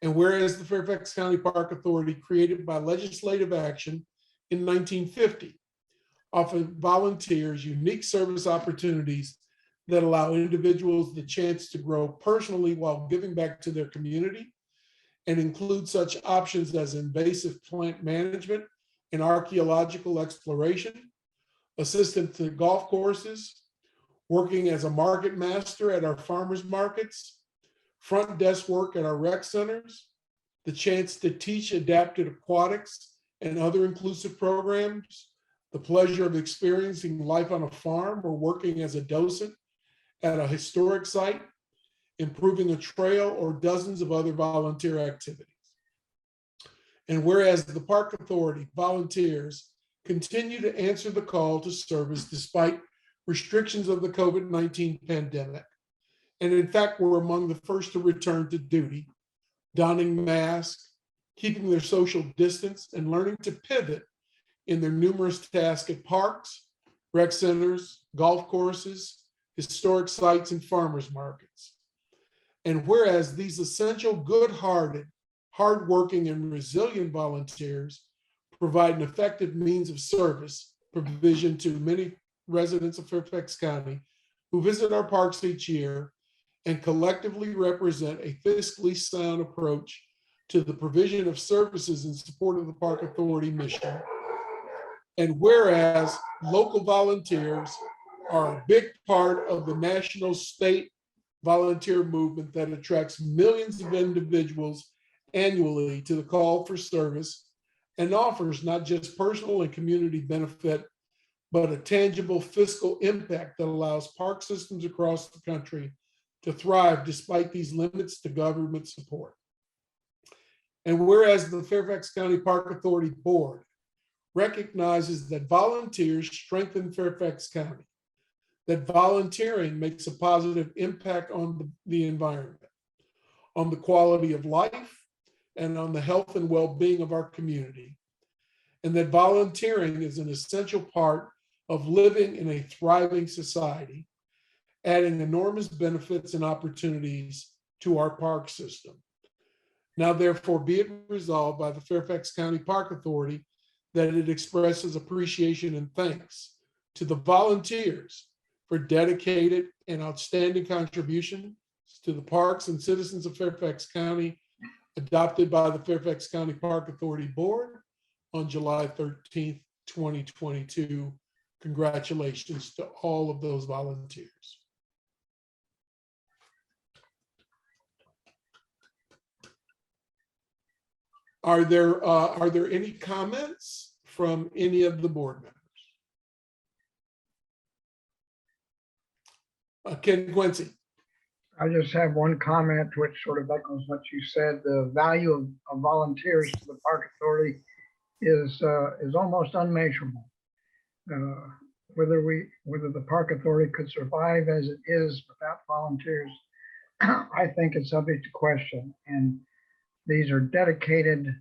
And whereas the Fairfax County Park Authority, created by legislative action in 1950, offered volunteers unique service opportunities that allow individuals the chance to grow personally while giving back to their community, and include such options as invasive plant management and archaeological exploration, assistance to golf courses, working as a market master at our farmers markets, front desk work at our rec centers, the chance to teach adapted aquatics and other inclusive programs, the pleasure of experiencing life on a farm or working as a docent at a historic site, improving a trail, or dozens of other volunteer activities. And whereas the Park Authority volunteers continue to answer the call to service despite restrictions of the COVID-19 pandemic, and in fact were among the first to return to duty, donning masks, keeping their social distance, and learning to pivot in their numerous tasks at parks, rec centers, golf courses, historic sites, and farmers markets. And whereas these essential, good-hearted, hardworking, and resilient volunteers provide an effective means of service provision to many residents of Fairfax County who visit our parks each year and collectively represent a fiscally sound approach to the provision of services in support of the Park Authority mission. And whereas local volunteers are a big part of the national state volunteer movement that attracts millions of individuals annually to the call for service and offers not just personal and community benefit, but a tangible fiscal impact that allows park systems across the country to thrive despite these limits to government support. And whereas the Fairfax County Park Authority Board recognizes that volunteers strengthen Fairfax County, that volunteering makes a positive impact on the environment, on the quality of life, and on the health and well-being of our community, and that volunteering is an essential part of living in a thriving society, adding enormous benefits and opportunities to our park system. Now, therefore, be it resolved by the Fairfax County Park Authority that it expresses appreciation and thanks to the volunteers for dedicated and outstanding contributions to the parks and citizens of Fairfax County, adopted by the Fairfax County Park Authority Board on July 13th, 2022. Congratulations to all of those volunteers. Are there any comments from any of the board members? Ken Quincy. I just have one comment which sort of echoes what you said. The value of volunteers to the Park Authority is almost unmeasurable. Whether the Park Authority could survive as it is without volunteers, I think it's subject to question. And these are dedicated,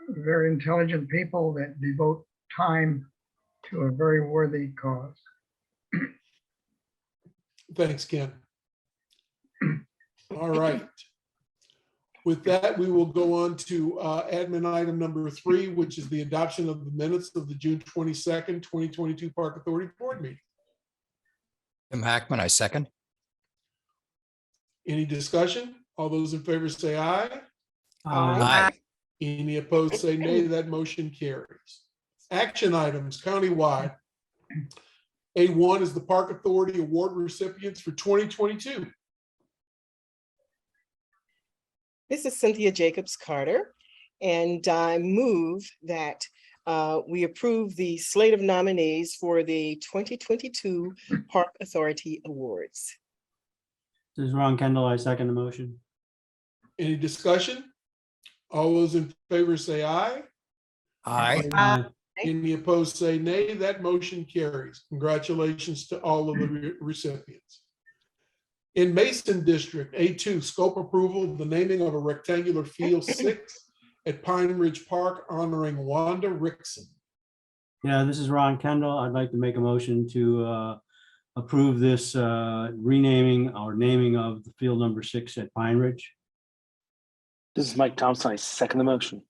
very intelligent people that devote time to a very worthy cause. Thanks, Ken. All right. With that, we will go on to admin item number 3, which is the adoption of the minutes of the June 22nd, 2022 Park Authority Board meeting. Tim Hackman, I second. Any discussion? All those in favor say aye. Aye. Any opposed say nay. That motion carries. Action items countywide. A1 is the Park Authority Award recipients for 2022. This is Cynthia Jacobs Carter, and I move that we approve the slate of nominees for the 2022 Park Authority Awards. This is Ron Kendall. I second the motion. Any discussion? All those in favor say aye. Aye. Any opposed say nay. That motion carries. Congratulations to all of the recipients. In Mason District, A2, scope approval of the naming of a rectangular field 6 at Pine Ridge Park honoring Wanda Rickson. Yeah, this is Ron Kendall. I'd like to make a motion to approve this renaming or naming of the field number 6 at Pine Ridge. This is Mike Thompson. I second the motion.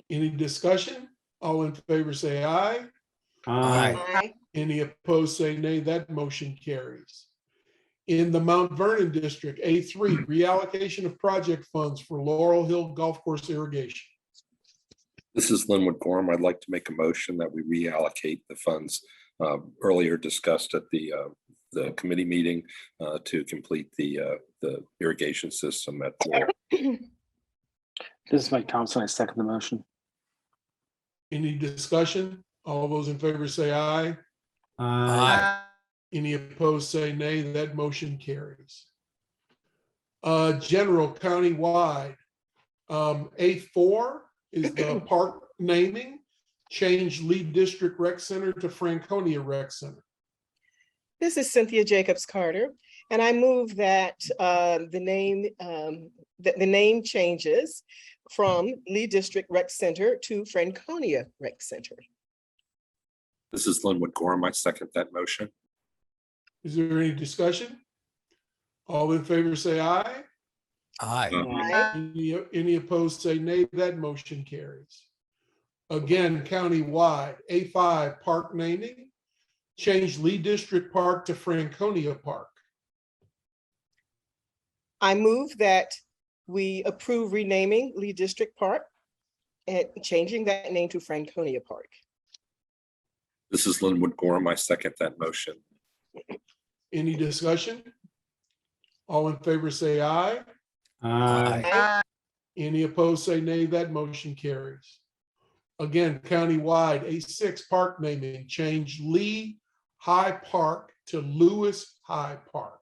Any discussion? All in favor say aye. Aye. Any opposed say nay. That motion carries. In the Mount Vernon District, A3, reallocation of project funds for Laurel Hill Golf Course irrigation. This is Linwood Gorham. I'd like to make a motion that we reallocate the funds earlier discussed at the committee meeting to complete the irrigation system at Laurel. This is Mike Thompson. I second the motion. Any discussion? All those in favor say aye. Aye. Any opposed say nay. That motion carries. General countywide, A4 is the park naming, change Lead District Rec Center to Franconia Rec Center. This is Cynthia Jacobs Carter, and I move that the name changes from Lee District Rec Center to Franconia Rec Center. This is Linwood Gorham. I second that motion. Is there any discussion? All in favor say aye. Aye. Any opposed say nay. That motion carries. Again, countywide, A5 park naming, change Lee District Park to Franconia Park. I move that we approve renaming Lee District Park and changing that name to Franconia Park. This is Linwood Gorham. I second that motion. Any discussion? All in favor say aye. Aye. Any opposed say nay. That motion carries. Again, countywide, A6 park naming, change Lee High Park to Lewis High Park.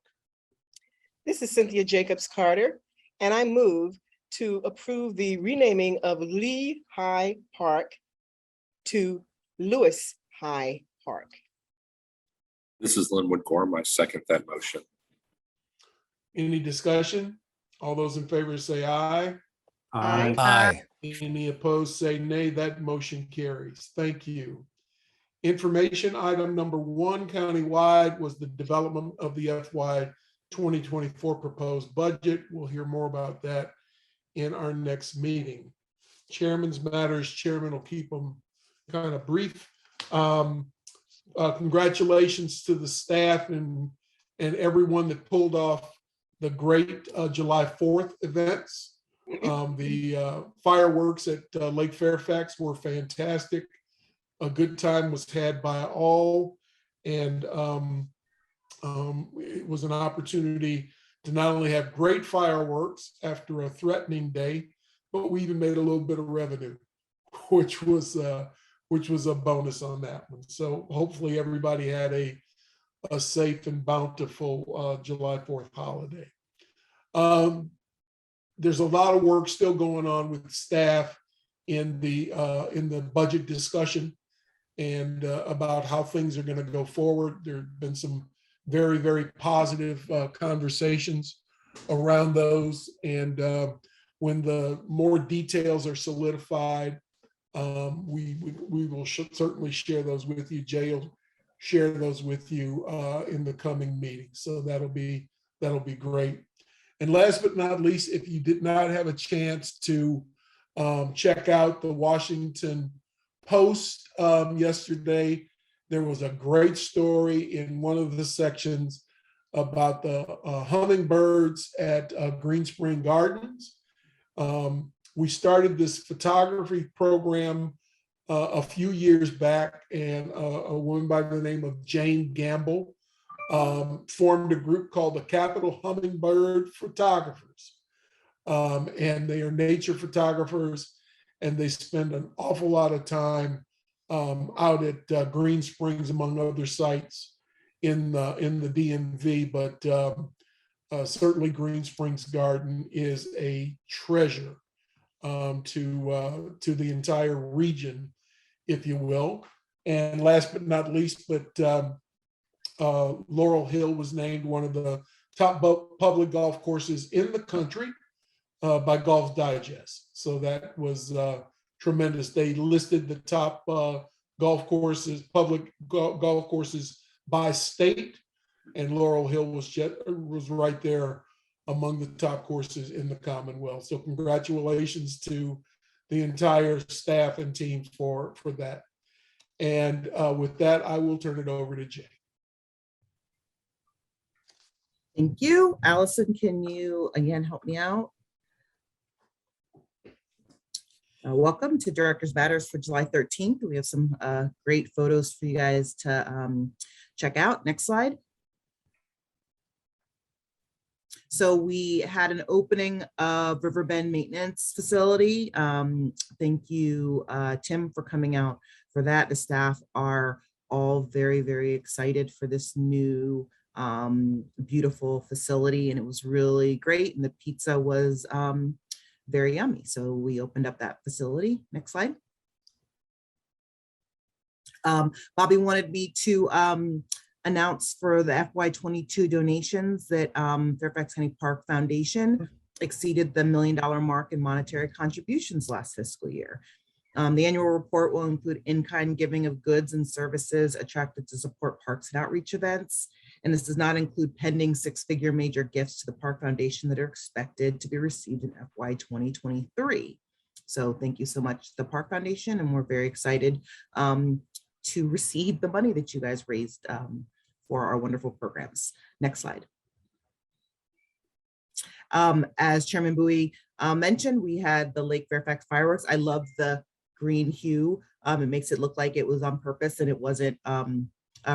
This is Cynthia Jacobs Carter, and I move to approve the renaming of Lee High Park to Lewis High Park. This is Linwood Gorham. I second that motion. Any discussion? All those in favor say aye. Aye. Any opposed say nay. That motion carries. Thank you. Information item number 1 countywide was the development of the FY 2024 proposed budget. We'll hear more about that in our next meeting. Chairman's matters, Chairman will keep them kind of brief. Congratulations to the staff and everyone that pulled off the great July 4th events. The fireworks at Lake Fairfax were fantastic. A good time was had by all, and it was an opportunity to not only have great fireworks after a threatening day, but we even made a little bit of revenue, which was a bonus on that one. So hopefully everybody had a safe and bountiful July 4th holiday. There's a lot of work still going on with staff in the budget discussion and about how things are going to go forward. There have been some very, very positive conversations around those. And when the more details are solidified, we will certainly share those with you. Jay will share those with you in the coming meetings. So that'll be great. And last but not least, if you did not have a chance to check out the Washington Post yesterday, there was a great story in one of the sections about the hummingbirds at Green Spring Gardens. We started this photography program a few years back, and a woman by the name of Jane Gamble formed a group called the Capitol Hummingbird Photographers. And they are nature photographers, and they spend an awful lot of time out at Green Springs, among other sites in the DMV. But certainly Green Springs Garden is a treasure to the entire region, if you will. And last but not least, Laurel Hill was named one of the top public golf courses in the country by Golf Digest. So that was tremendous. They listed the top golf courses, public golf courses by state, and Laurel Hill was right there among the top courses in the Commonwealth. So congratulations to the entire staff and team for that. And with that, I will turn it over to Jay. Thank you. Allison, can you again help me out? Welcome to Directors Matters for July 13th. We have some great photos for you guys to check out. Next slide. So we had an opening of Riverbend Maintenance Facility. Thank you, Tim, for coming out for that. The staff are all very, very excited for this new beautiful facility, and it was really great. And the pizza was very yummy. So we opened up that facility. Next slide. Bobby wanted me to announce for the FY22 donations that Fairfax County Park Foundation exceeded the $1 million mark in monetary contributions last fiscal year. The annual report will include in-kind giving of goods and services attracted to support parks and outreach events. And this does not include pending six-figure major gifts to the Park Foundation that are expected to be received in FY 2023. So thank you so much to the Park Foundation, and we're very excited to receive the money that you guys raised for our wonderful programs. Next slide. As Chairman Bowie mentioned, we had the Lake Fairfax fireworks. I love the green hue. It makes it look like it was on purpose and it wasn't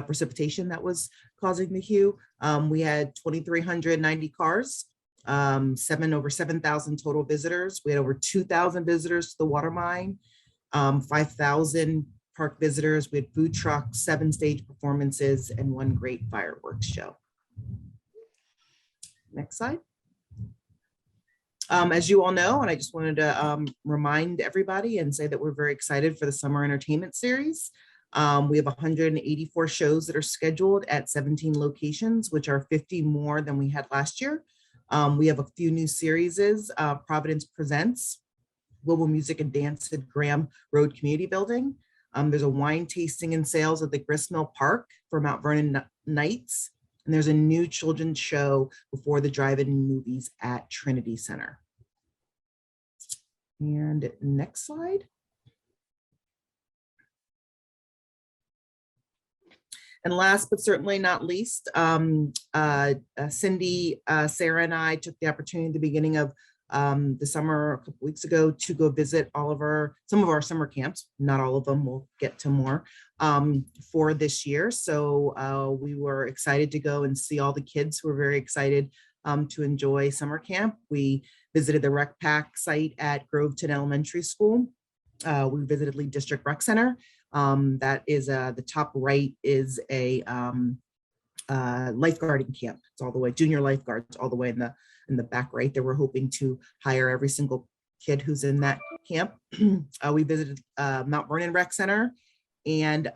precipitation that was causing the hue. We had 2,390 cars, over 7,000 total visitors. We had over 2,000 visitors to the water mine, 5,000 park visitors. We had food trucks, 7 stage performances, and 1 great fireworks show. Next slide. As you all know, and I just wanted to remind everybody and say that we're very excited for the summer entertainment series. We have 184 shows that are scheduled at 17 locations, which are 50 more than we had last year. We have a few new series. Providence Presents, Global Music and Dance at Graham Road Community Building. There's a wine tasting and sales at the Gristmill Park for Mount Vernon Nights. And there's a new children's show before the drive-in movies at Trinity Center. And next slide. And last but certainly not least, Cindy, Sarah, and I took the opportunity at the beginning of the summer a couple weeks ago to go visit some of our summer camps. Not all of them, we'll get to more for this year. So we were excited to go and see all the kids who were very excited to enjoy summer camp. We visited the Rec Pack site at Groveton Elementary School. We visited Lee District Rec Center. That is the top right is a lifeguarding camp. It's all the way, junior lifeguards all the way in the back right there. We're hoping to hire every single kid who's in that camp. We visited Mount Vernon Rec Center, and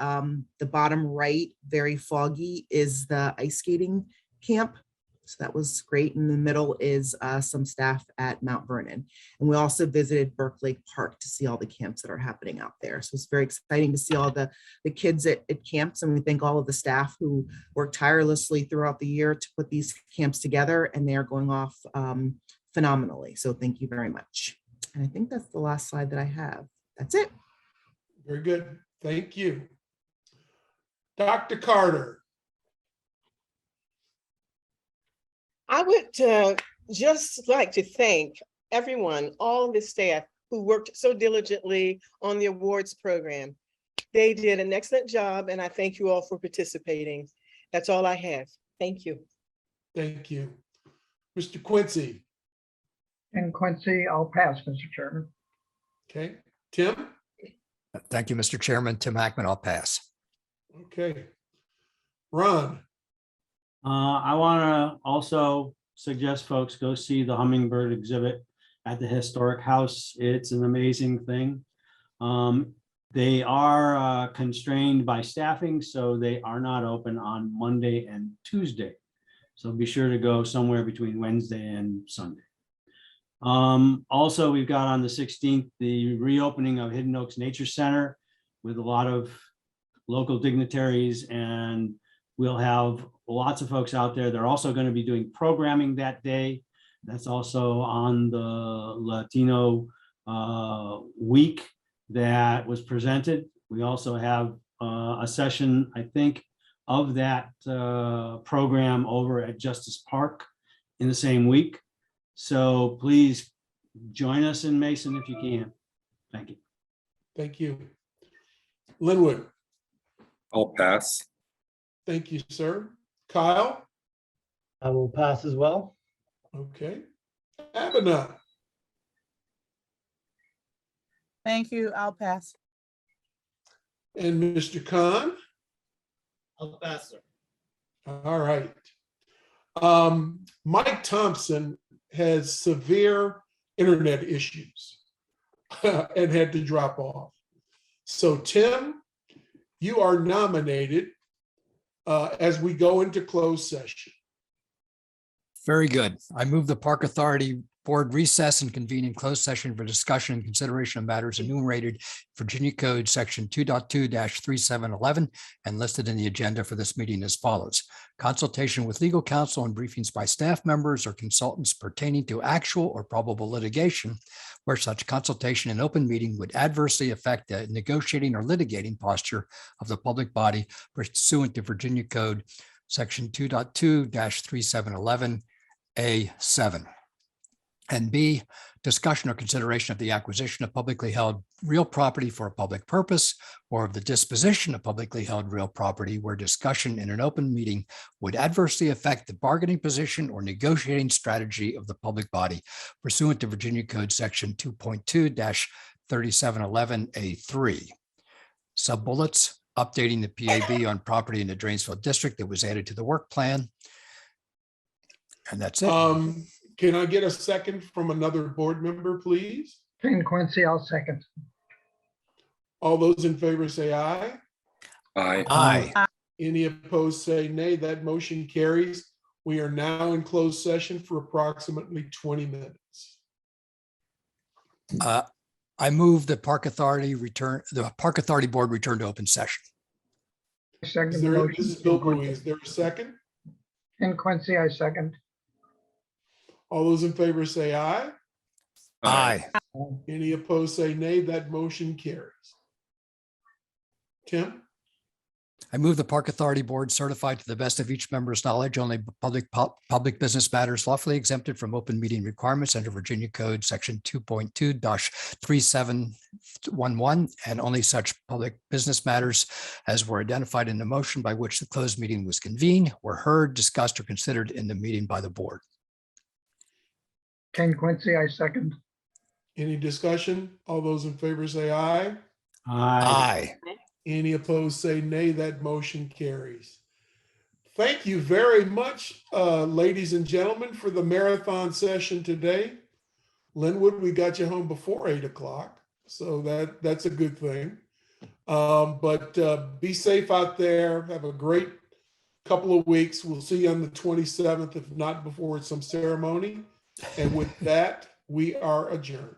the bottom right, very foggy, is the ice skating camp. So that was great. In the middle is some staff at Mount Vernon. And we also visited Burke Lake Park to see all the camps that are happening out there. So it's very exciting to see all the kids at camps. And we thank all of the staff who work tirelessly throughout the year to put these camps together, and they are going off phenomenally. So thank you very much. And I think that's the last slide that I have. That's it. Very good. Thank you. Dr. Carter. I would just like to thank everyone, all the staff who worked so diligently on the awards program. They did an excellent job, and I thank you all for participating. That's all I have. Thank you. Thank you. Mr. Quincy. And Quincy, I'll pass, Mr. Chairman. Okay. Tim? Thank you, Mr. Chairman. Tim Hackman, I'll pass. Okay. Ron? I want to also suggest folks go see the hummingbird exhibit at the Historic House. It's an amazing thing. They are constrained by staffing, so they are not open on Monday and Tuesday. So be sure to go somewhere between Wednesday and Sunday. Also, we've got on the 16th, the reopening of Hidden Oaks Nature Center with a lot of local dignitaries, and We'll have lots of folks out there. They're also going to be doing programming that day. That's also on the Latino week that was presented. We also have a session, I think, of that program over at Justice Park in the same week. So please join us in Mason if you can. Thank you. Thank you. Linwood. I'll pass. Thank you, sir. Kyle. I will pass as well. Okay. Abinah. Thank you. I'll pass. And Mr. Khan. I'll pass, sir. All right. Mike Thompson has severe internet issues and had to drop off. So Tim, you are nominated as we go into closed session. Very good. I move the Park Authority Board recess and convene in closed session for discussion and consideration of matters enumerated Virginia Code Section 2.2-3711 and listed in the agenda for this meeting as follows. Consultation with legal counsel and briefings by staff members or consultants pertaining to actual or probable litigation where such consultation in open meeting would adversely affect the negotiating or litigating posture of the public body pursuant to Virginia Code Section 2.2-3711 A7. And B, discussion or consideration of the acquisition of publicly held real property for a public purpose or of the disposition of publicly held real property where discussion in an open meeting would adversely affect the bargaining position or negotiating strategy of the public body pursuant to Virginia Code Section 2.2-3711 A3. Sub-bullets, updating the PAB on property in the Drainsville district that was added to the work plan. And that's it. Can I get a second from another board member, please? Ken Quincy, I'll second. All those in favor say aye. Aye. Aye. Any opposed say nay. That motion carries. We are now in closed session for approximately 20 minutes. I move the Park Authority Board return to open session. Second Is the there, motion. this is Bill Bowie. Is there a second? Ken Quincy, I second. All those in favor say aye. Aye. Any opposed say nay. That motion carries. Tim? I move the Park Authority Board certify to the best of each member's knowledge only public business matters lawfully exempted from open meeting requirements under Virginia Code Section 2.2-3711 and only such public business matters as were identified in the motion by which the closed meeting was convened, were heard, discussed, or considered in the meeting by the board. Ken Quincy, I second. Any discussion? All those in favor say aye. Aye. Any opposed say nay. That motion carries. Thank you very much, ladies and gentlemen, for the marathon session today. Linwood, we got you home before 8 o'clock, so that's a good thing. But be safe out there. Have a great couple of weeks. We'll see you on the 27th, if not before some ceremony. And with that, we are adjourned.